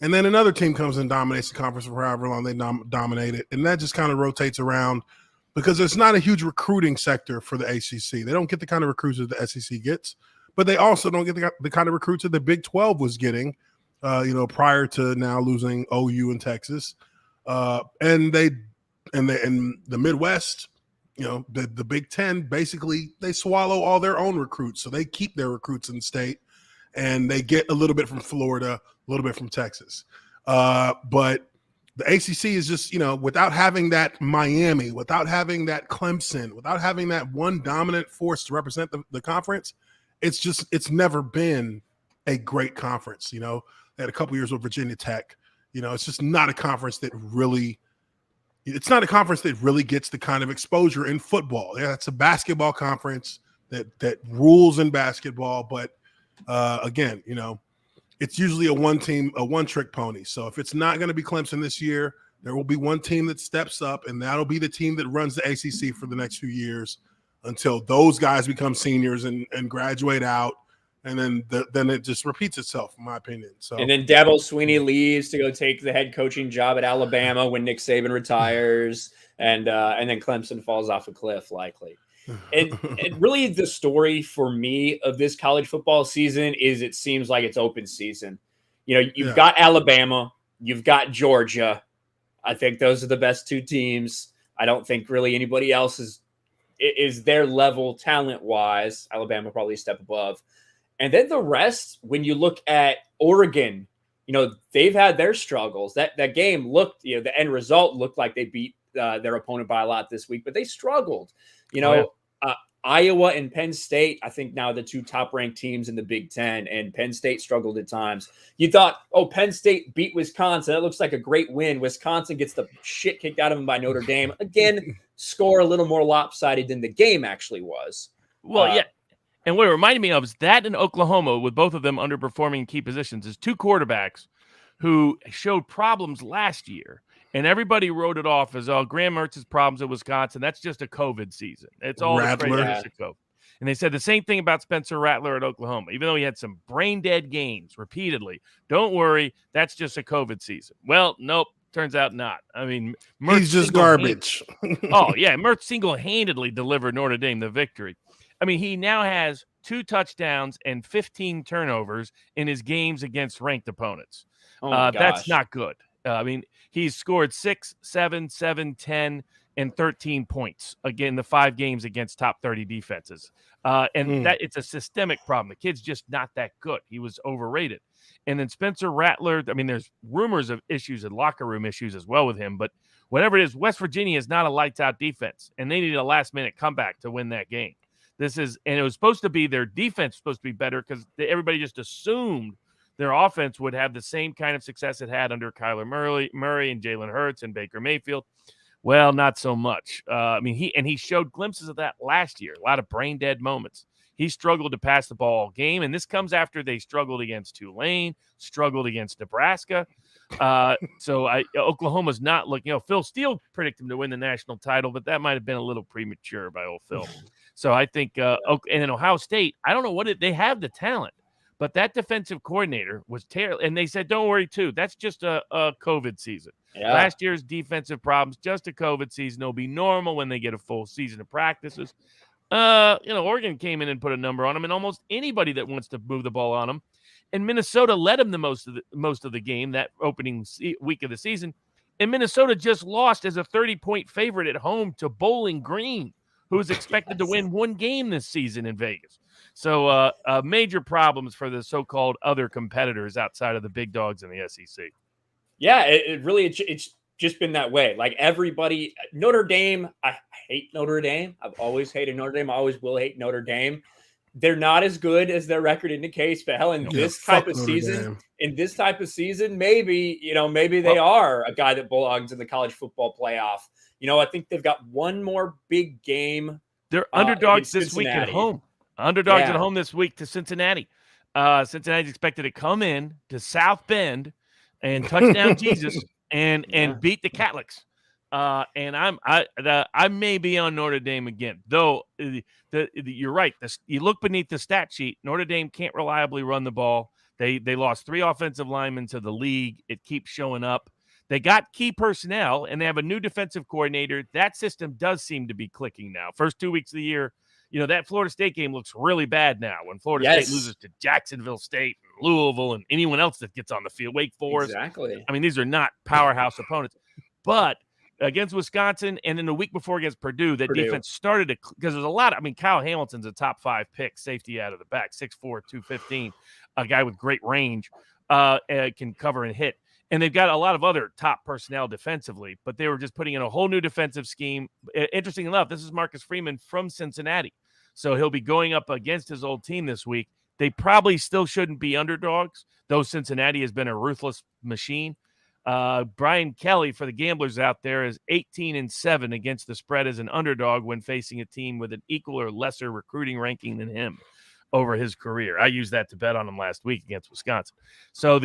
C: And then another team comes and dominates the conference for however long they dominate it. And that just kind of rotates around because there's not a huge recruiting sector for the ACC. They don't get the kind of recruits that the SEC gets, but they also don't get the kind of recruits that the Big 12 was getting, prior to now losing OU and Texas. And in the Midwest, the Big 10, basically they swallow all their own recruits. So they keep their recruits in the state, and they get a little bit from Florida, a little bit from Texas. But the ACC is just, without having that Miami, without having that Clemson, without having that one dominant force to represent the conference, it's never been a great conference. They had a couple years with Virginia Tech. It's just not a conference that really gets the kind of exposure in football. Yeah, it's a basketball conference that rules in basketball, but again, it's usually a one-trick pony. So if it's not going to be Clemson this year, there will be one team that steps up, and that'll be the team that runs the ACC for the next few years until those guys become seniors and graduate out. And then it just repeats itself, in my opinion. So,
A: and then Dabo Swinney leaves to go take the head coaching job at Alabama when Nick Saban retires, and then Clemson falls off a cliff likely. And really, the story for me of this college football season is it seems like it's open season. You've got Alabama, you've got Georgia. I think those are the best two teams. I don't think really anybody else is their level talent wise. Alabama probably a step above. And then the rest, when you look at Oregon, they've had their struggles. That game looked, the end result looked like they beat their opponent by a lot this week, but they struggled. Iowa and Penn State, I think now the two top-ranked teams in the Big Ten, and Penn State struggled at times. You thought, Penn State beat Wisconsin. That looks like a great win. Wisconsin gets the shit kicked out of them by Notre Dame. Again, score a little more lopsided than the game actually was.
B: Well, yeah. And what it reminded me of is that in Oklahoma, with both of them underperforming key positions, is two quarterbacks who showed problems last year. And everybody wrote it off as, Graham Mertz's problems at Wisconsin. That's just a COVID season. It's all crazy just a COVID. And they said the same thing about Spencer Rattler at Oklahoma, even though he had some brain-dead games repeatedly. Don't worry, that's just a COVID season. Well, nope, turns out not. I mean, Mertz
C: he's just garbage.
B: Mertz single-handedly delivered Notre Dame the victory. I mean, he now has 2 touchdowns and 15 turnovers in his games against ranked opponents. That's not good. I mean, he's scored 6, 7, 7, 10, and 13 points again the 5 games against top 30 defenses. That it's a systemic problem. The kid's just not that good. He was overrated. And then Spencer Rattler, I mean, there's rumors of issues and locker room issues as well with him, but whatever it is, West Virginia is not a lights-out defense, and they needed a last-minute comeback to win that game. And it was supposed to be their defense was supposed to be better because everybody just assumed their offense would have the same kind of success it had under Kyler Murray and Jalen Hurts and Baker Mayfield. Well, not so much. He showed glimpses of that last year, a lot of brain-dead moments. He struggled to pass the ball all game, and this comes after they struggled against Tulane, struggled against Nebraska. Oklahoma's not looking. Phil Steele predicted him to win the national title, but that might have been a little premature by old Phil. So I think, and then Ohio State, I don't know they have the talent, but that defensive coordinator was terrible. And they said, don't worry, too. That's just a COVID season. Yeah. Last year's defensive problems, just a COVID season. It'll be normal when they get a full season of practices. Oregon came in and put a number on them, and almost anybody that wants to move the ball on them. And Minnesota led them the most of the game that opening week of the season. And Minnesota just lost as a 30-point favorite at home to Bowling Green, who is expected to win 1 game this season in Vegas. So major problems for the so-called other competitors outside of the big dogs in the SEC.
A: Yeah, it really it's just been that way. Like everybody, Notre Dame, I hate Notre Dame. I've always hated Notre Dame. I always will hate Notre Dame. They're not as good as their record indicates, but hell, in
C: Yeah,
A: this type
C: fuck
A: of
C: Notre
A: season,
C: Dame.
A: maybe they are a guy that belongs in the college football playoff. I think they've got one more big game.
B: They're underdogs
A: against
B: this week at
A: Cincinnati.
B: home. Underdogs at
A: Yeah.
B: home this week to Cincinnati. Cincinnati's expected to come in to South Bend and touchdown Jesus and beat the Catholics. And I may be on Notre Dame again, though. You're right. You look beneath the stat sheet. Notre Dame can't reliably run the ball. They lost 3 offensive linemen to the league. It keeps showing up. They got key personnel, and they have a new defensive coordinator. That system does seem to be clicking now. First 2 weeks of the year, that Florida State game looks really bad now when Florida State loses to Jacksonville State, and Louisville, and anyone else that gets on the field. Wake Forest.
A: Exactly.
B: I mean, these are not powerhouse opponents. But against Wisconsin and then the week before against Purdue, defense started to – because there's a lot – I mean, Kyle Hamilton's a top 5 pick, safety out of the back, 6'4", 215, a guy with great range, can cover and hit. And they've got a lot of other top personnel defensively, but they were just putting in a whole new defensive scheme. Interesting enough, this is Marcus Freeman from Cincinnati. So he'll be going up against his old team this week. They probably still shouldn't be underdogs, though Cincinnati has been a ruthless machine. Brian Kelly for the gamblers out there is 18-7 against the spread as an underdog when facing a team with an equal or lesser recruiting ranking than him over his career. I used that to bet on him last week against Wisconsin. So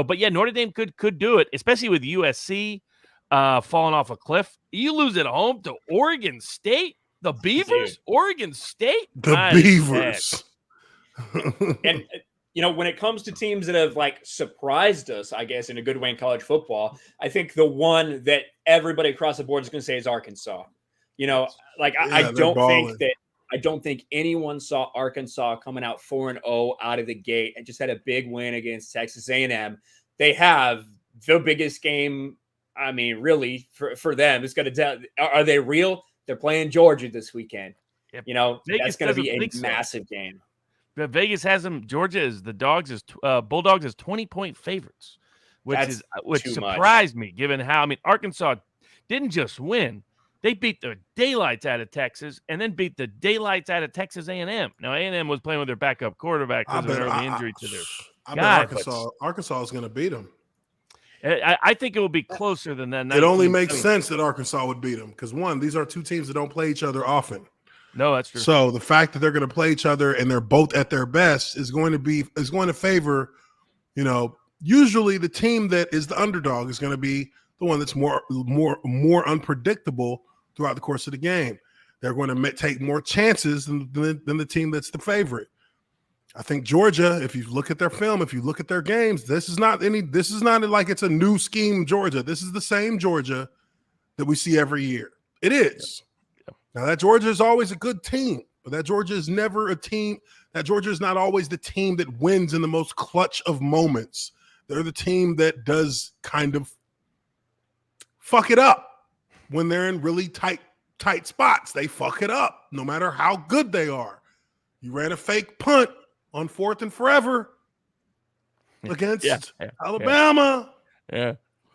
B: but yeah, Notre Dame could do it, especially with USC falling off a cliff. You lose at home to Oregon State, the Beavers,
A: Dude.
B: Oregon State,
C: The Beavers.
A: And when it comes to teams that have surprised us, I guess in a good way in college football, I think the one that everybody across the board is going to say is Arkansas. I don't think anyone saw Arkansas coming out 4-0 out of the gate and just had a big win against Texas A&M. They have the biggest game. I mean, really for them, it's going to tell. Are they real? They're playing Georgia this weekend.
B: Yep.
A: That's going to be a massive game.
B: But Vegas has them. Georgia is Bulldogs as 20-point favorites, which surprised me given how Arkansas didn't just win. They beat the daylights out of Texas and then beat the daylights out of Texas A&M. Now, A&M was playing with their backup quarterback because of an early injury to their guy.
C: Arkansas is going to beat them.
B: I think it will be closer than that.
C: It only makes sense that Arkansas would beat them because, one, these are 2 teams that don't play each other often.
B: No, that's true.
C: So the fact that they're going to play each other and they're both at their best is going to favor, usually the team that is the underdog is going to be the one that's more unpredictable throughout the course of the game. They're going to take more chances than the team that's the favorite. I think Georgia, if you look at their film, if you look at their games, this is not like it's a new scheme Georgia. This is the same Georgia that we see every year. It is. Yep. Now that Georgia is always a good team, but that Georgia is never a team. That Georgia is not always the team that wins in the most clutch of moments. They're the team that does kind of fuck it up when they're in really tight spots. They fuck it up no matter how good they are. You ran a fake punt on 4th and forever against Alabama.
B: Yeah.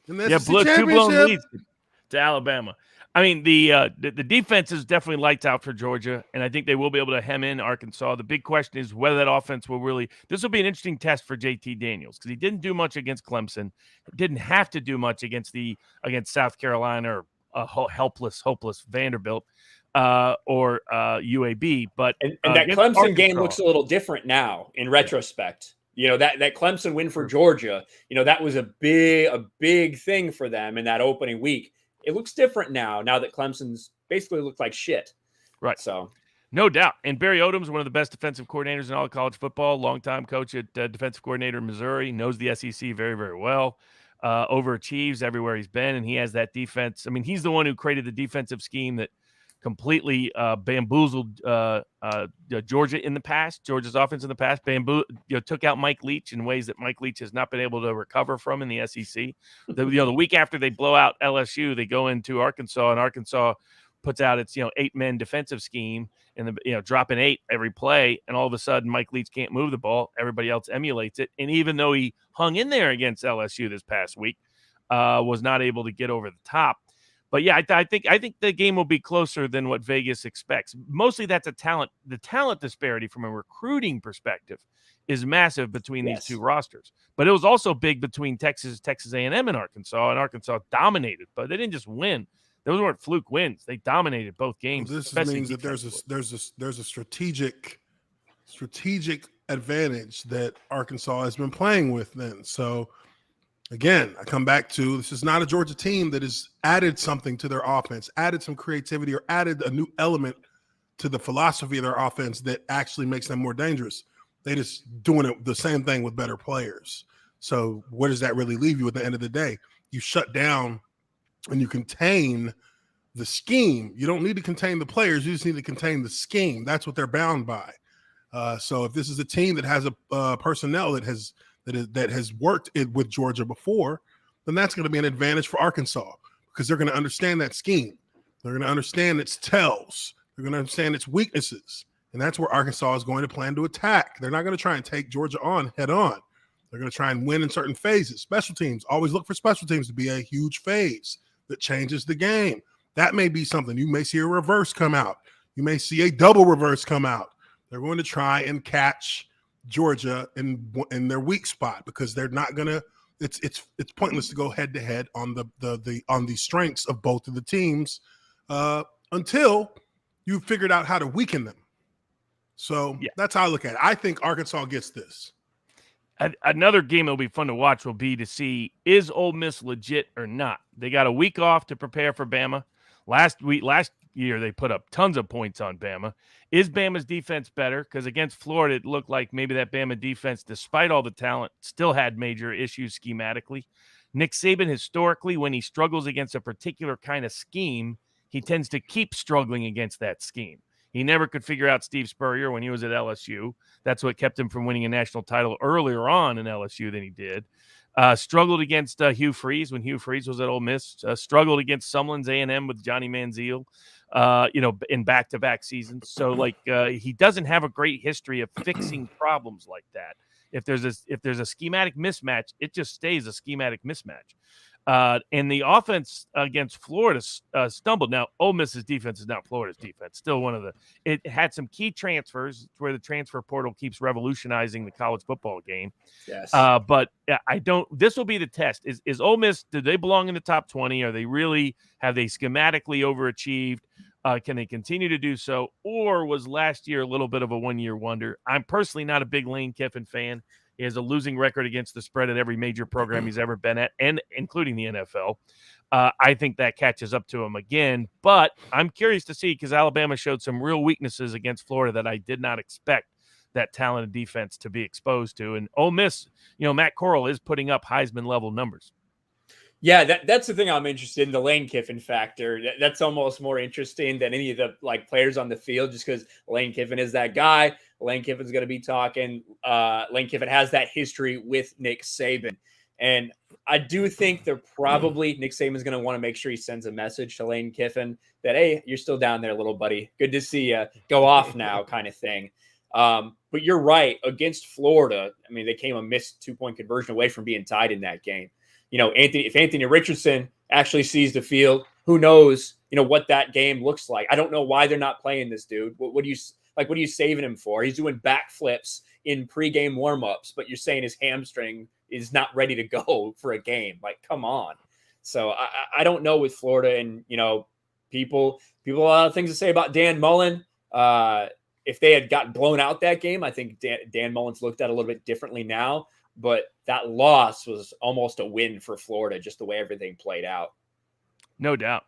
C: And that's the
B: 2 blown
C: championship
B: leads to Alabama. I mean, the defense is definitely lights out for Georgia, and I think they will be able to hem in Arkansas. The big question is whether that offense will really – this will be an interesting test for JT Daniels because he didn't do much against Clemson, didn't have to do much against South Carolina or hopeless Vanderbilt or UAB. But
A: and that Clemson game looks a little different now in retrospect. That Clemson win for Georgia, that was a big thing for them in that opening week. It looks different now that Clemson's basically looked like shit.
B: Right.
A: So,
B: no doubt. And Barry Odom's one of the best defensive coordinators in all of college football, longtime coach at defensive coordinator in Missouri, knows the SEC very, very well, overachieves everywhere he's been, and he has that defense. I mean, he's the one who created the defensive scheme that completely bamboozled Georgia in the past. Georgia's offense in the past took out Mike Leach in ways that Mike Leach has not been able to recover from in the SEC. The week after they blow out LSU, they go into Arkansas, and Arkansas puts out its 8-man defensive scheme and dropping 8 every play, and all of a sudden Mike Leach can't move the ball. Everybody else emulates it, and even though he hung in there against LSU this past week, was not able to get over the top. But yeah, I think the game will be closer than what Vegas expects. Mostly that's the talent disparity from a recruiting perspective is massive between these two rosters. But it was also big between Texas A&M and Arkansas dominated, but they didn't just win. Those weren't fluke wins. They dominated both games.
C: Well, this means that there's a strategic advantage that Arkansas has been playing with then. So again, I come back to this is not a Georgia team that has added something to their offense, added some creativity, or added a new element to the philosophy of their offense that actually makes them more dangerous. They just doing it the same thing with better players. So what does that really leave you at the end of the day? You shut down and you contain the scheme. You don't need to contain the players. You just need to contain the scheme. That's what they're bound by. So if this is a team that has a personnel that has worked with Georgia before, then that's going to be an advantage for Arkansas because they're going to understand that scheme. They're going to understand its tells. They're going to understand its weaknesses. And that's where Arkansas is going to plan to attack. They're not going to try and take Georgia on head on. They're going to try and win in certain phases. Special teams, always look for special teams to be a huge phase that changes the game. That may be something. You may see a reverse come out. You may see a double reverse come out. They're going to try and catch Georgia in their weak spot because they're not going to. It's pointless to go head to head on the strengths of both of the teams until you've figured out how to weaken them. So that's how I look at it. I think Arkansas gets this.
B: Another game that'll be fun to watch will be to see, is Ole Miss legit or not? They got a week off to prepare for Bama. Last year, they put up tons of points on Bama. Is Bama's defense better? Because against Florida, it looked like maybe that Bama defense, despite all the talent, still had major issues schematically. Nick Saban, historically, when he struggles against a particular kind of scheme, he tends to keep struggling against that scheme. He never could figure out Steve Spurrier when he was at LSU. That's what kept him from winning a national title earlier on in LSU than he did. Struggled against Hugh Freeze when Hugh Freeze was at Ole Miss. Struggled against Sumlin's A&M with Johnny Manziel, in back-to-back seasons. So, he doesn't have a great history of fixing problems like that. If there's a schematic mismatch, it just stays a schematic mismatch. And the offense against Florida stumbled. Now, Ole Miss's defense is not Florida's defense. Still it had some key transfers where the transfer portal keeps revolutionizing the college football game.
A: Yes.
B: But this will be the test. Is Ole Miss, do they belong in the top 20? Have they schematically overachieved? Can they continue to do so? Or was last year a little bit of a one-year wonder? I'm personally not a big Lane Kiffin fan. He has a losing record against the spread at every major program he's ever been at, and including the NFL. I think that catches up to him again. But I'm curious to see because Alabama showed some real weaknesses against Florida that I did not expect that talented defense to be exposed to. And Ole Miss, Matt Corral is putting up Heisman-level numbers.
A: Yeah, that's the thing I'm interested in, the Lane Kiffin factor. That's almost more interesting than any of the players on the field, just because Lane Kiffin is that guy. Lane Kiffin's going to be talking. Lane Kiffin has that history with Nick Saban. And I do think Nick Saban's going to want to make sure he sends a message to Lane Kiffin that, hey, you're still down there, little buddy. Good to see you. Go off now kind of thing. But you're right. Against Florida, they came a missed 2-point conversion away from being tied in that game. If Anthony Richardson actually sees the field, who knows, what that game looks like. I don't know why they're not playing this dude. What are you saving him for? He's doing backflips in pregame warmups, but you're saying his hamstring is not ready to go for a game. Come on. So I don't know with Florida and, people a lot of things to say about Dan Mullen. If they had gotten blown out that game, I think Dan Mullen's looked at a little bit differently now. But that loss was almost a win for Florida, just the way everything played out.
B: No doubt.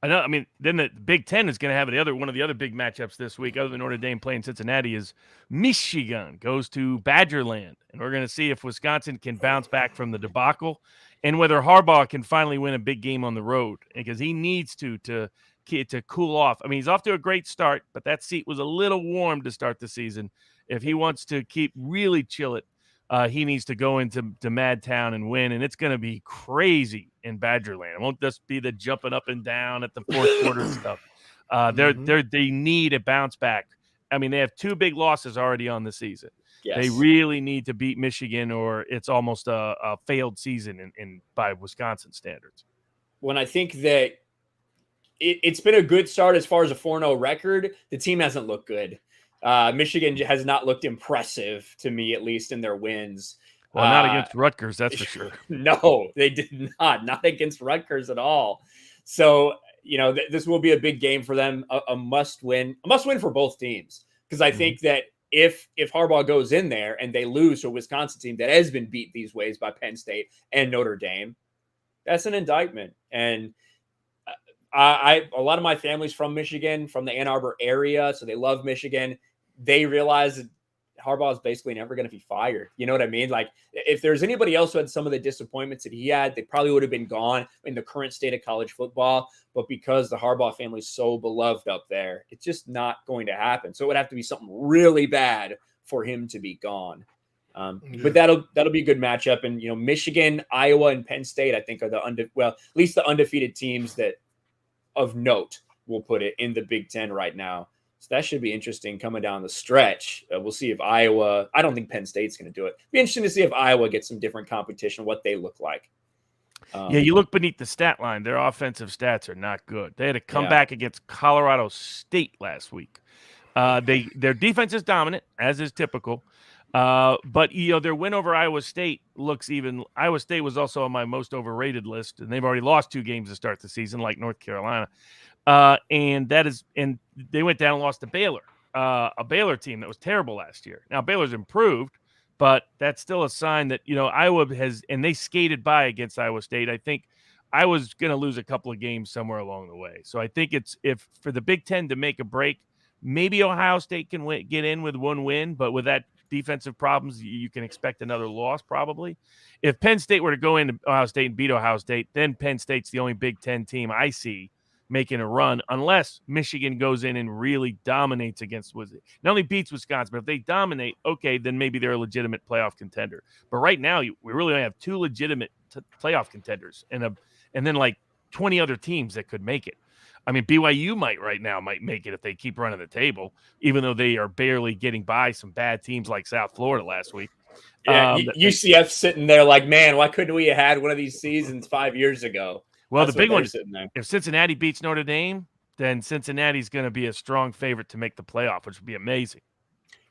B: Then the Big Ten is going to have one of the other big matchups this week, other than Notre Dame playing Cincinnati, is Michigan goes to Badgerland. And we're going to see if Wisconsin can bounce back from the debacle and whether Harbaugh can finally win a big game on the road, because he needs to cool off. He's off to a great start, but that seat was a little warm to start the season. If he wants to really chill it, he needs to go into Madtown and win, and it's going to be crazy in Badgerland. It won't just be the jumping up and down at the fourth quarter stuff. They need a bounce back. I mean, they have 2 big losses already on the season.
A: Yes.
B: They really need to beat Michigan, or it's almost a failed season by Wisconsin standards.
A: When I think that it's been a good start as far as a 4-0 record, the team hasn't looked good. Michigan has not looked impressive to me, at least in their wins.
B: Well, not against Rutgers, that's for sure.
A: No, they did not against Rutgers at all. So, this will be a big game for them, a must win for both teams. Because I think that if Harbaugh goes in there and they lose to a Wisconsin team that has been beat these ways by Penn State and Notre Dame, that's an indictment. And a lot of my family's from Michigan, from the Ann Arbor area, so they love Michigan. They realize that Harbaugh is basically never going to be fired. You know what I mean? Like, if there's anybody else who had some of the disappointments that he had, they probably would have been gone in the current state of college football. But because the Harbaugh family is so beloved up there, it's just not going to happen. So it would have to be something really bad for him to be gone. But that'll be a good matchup. And, Michigan, Iowa, and Penn State, I think, are at least the undefeated teams that of note, we'll put it, in the Big Ten right now. So that should be interesting coming down the stretch. We'll see if Iowa, I don't think Penn State's going to do it. Be interesting to see if Iowa gets some different competition, what they look like.
B: You look beneath the stat line. Their offensive stats are not good. They had to come back against Colorado State last week. Their defense is dominant, as is typical. But their win over Iowa State looks even. Iowa State was also on my most overrated list, and they've already lost 2 games to start the season, like North Carolina. And they went down and lost to Baylor, a Baylor team that was terrible last year. Now Baylor's improved, but that's still a sign that Iowa has, and they skated by against Iowa State. I think Iowa's going to lose a couple of games somewhere along the way. So I think if for the Big Ten to make a break, maybe Ohio State can get in with 1 win, but with that defensive problems, you can expect another loss probably. If Penn State were to go into Ohio State and beat Ohio State, then Penn State's the only Big Ten team I see making a run, unless Michigan goes in and really dominates against not only beats Wisconsin, but if they dominate, okay, then maybe they're a legitimate playoff contender. But right now, we really only have 2 legitimate playoff contenders, and then like 20 other teams that could make it. I mean, BYU might make it if they keep running the table, even though they are barely getting by some bad teams like South Florida last week.
A: Yeah, UCF sitting there like, man, why couldn't we have had one of these seasons 5 years ago?
B: Well, the big one is if Cincinnati beats Notre Dame, then Cincinnati's going to be a strong favorite to make the playoff, which would be amazing.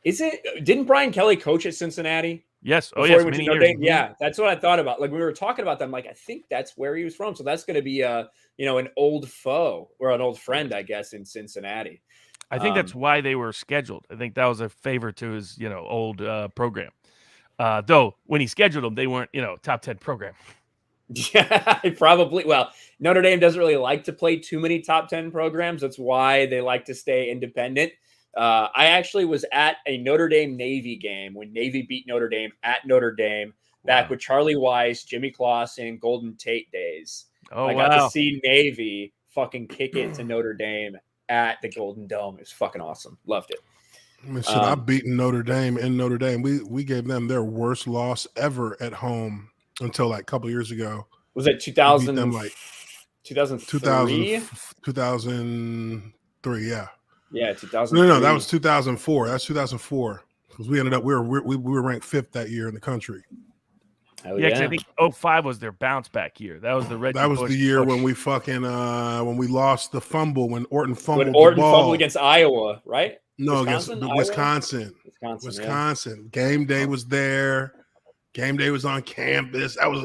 A: Didn't Brian Kelly coach at Cincinnati?
B: Yes. Oh, yes.
A: Many years. Yeah, that's what I thought about. Like, we were talking about them. Like, I think that's where he was from. So that's going to be an old foe or an old friend, I guess, in Cincinnati.
B: I think that's why they were scheduled. I think that was a favor to his, old program. Though when he scheduled them, they weren't, top 10 program.
A: Yeah, probably. Well, Notre Dame doesn't really like to play too many top 10 programs. That's why they like to stay independent. I actually was at a Notre Dame Navy game when Navy beat Notre Dame at Notre Dame back with Charlie Weiss, Jimmy Clausen, Golden Tate days.
B: Oh,
A: I got to see Navy fucking kick it to Notre Dame at the Golden Dome. It was fucking awesome. Loved it.
C: I've beaten Notre Dame in Notre Dame. We gave them their worst loss ever at home until like a couple years ago.
A: Was it 2000?
C: Them like
A: 2003?
C: 2003, yeah.
A: Yeah, 2000.
C: No, that was 2004. That's 2004 because we ended up we were ranked 5th that year in the country.
B: Yeah, because I think 2005 was their bounce back year. That was the Reggie
C: That was
B: Bush
C: the year
B: push.
C: when we fucking when we lost the fumble when Orton fumbled
A: when Orton
C: the ball.
A: fumbled against Iowa, right?
C: No,
A: Wisconsin?
C: Wisconsin. Game day was there. Game day was on campus. That was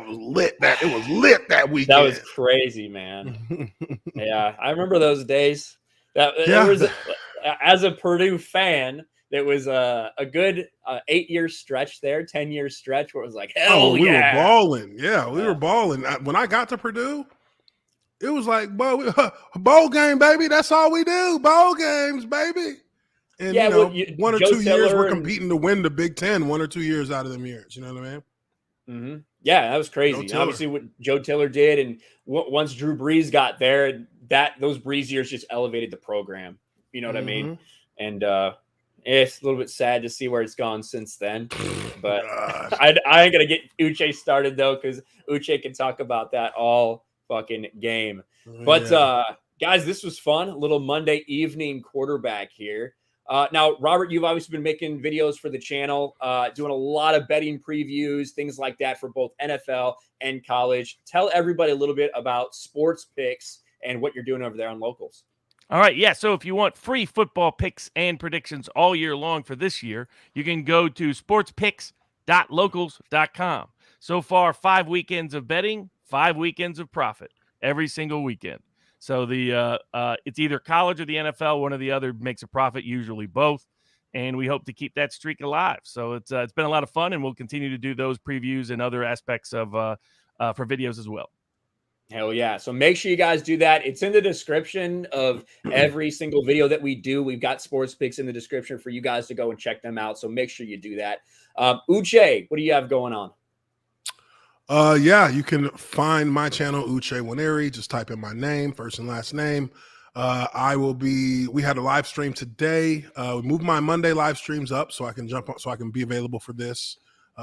C: lit. It was lit that weekend.
A: That was crazy, man. Yeah, I remember those days. There was as a Purdue fan, there was a good 8-year stretch there, 10-year stretch where it was like, hell
C: we
A: yeah.
C: were balling. Yeah, we were balling. When I got to Purdue, it was like, bowl game, baby. That's all we do. Bowl games, baby. And, 1 or 2 years we're competing to win the Big Ten, 1 or 2 years out of them years. You know what I mean?
A: Mm-hmm. Yeah, that was crazy. Obviously, what Joe Tiller did, and once Drew Brees got there, those Brees years just elevated the program. You know what I mean? And it's a little bit sad to see where it's gone since then. But I ain't gonna get Uche started though, because Uche can talk about that all fucking game. But Guys, this was fun. A little Monday evening quarterback here. Now, Robert, you've obviously been making videos for the channel, doing a lot of betting previews, things like that for both NFL and college. Tell everybody a little bit about sports picks and what you're doing over there on Locals.
B: All right, yeah. So if you want free football picks and predictions all year long for this year, you can go to sportspicks.locals.com. So far, 5 weekends of betting, 5 weekends of profit every single weekend. So it's either college or the NFL. One or the other makes a profit, usually both. And we hope to keep that streak alive. So it's been a lot of fun, and we'll continue to do those previews and other aspects of for videos as well.
A: Hell yeah. So make sure you guys do that. It's in the description of every single video that we do. We've got sports picks in the description for you guys to go and check them out. So make sure you do that. Uche, what do you have going on?
C: Yeah, you can find my channel, Uche Waneri. Just type in my name, first and last name. We had a live stream today. We moved my Monday live streams up so I can jump on, so I can be available for this.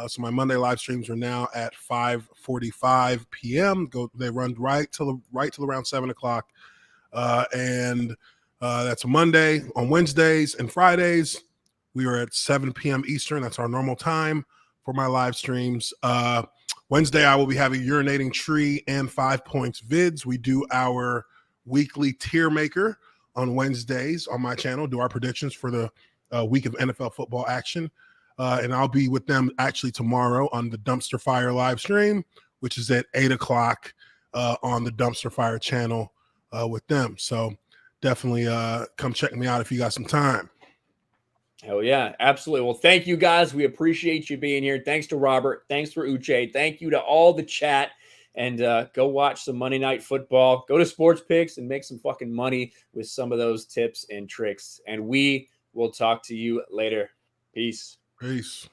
C: So my Monday live streams are now at 5:45 p.m. They run right till around 7 o'clock. And that's a Monday. On Wednesdays and Fridays, we are at 7 p.m. Eastern. That's our normal time for my live streams. Wednesday, I will be having Urinating Tree and 5 Points vids. We do our weekly tier maker on Wednesdays on my channel, do our predictions for the week of NFL football action. And I'll be with them actually tomorrow on the Dumpster Fire live stream, which is at 8 o'clock on the Dumpster Fire channel with them. So definitely come check me out if you got some time.
A: Hell yeah, absolutely. Well, thank you guys. We appreciate you being here. Thanks to Robert. Thanks for Uche. Thank you to all the chat. And go watch some Monday Night Football. Go to Sports Picks and make some fucking money with some of those tips and tricks. And we will talk to you later. Peace.
C: Peace.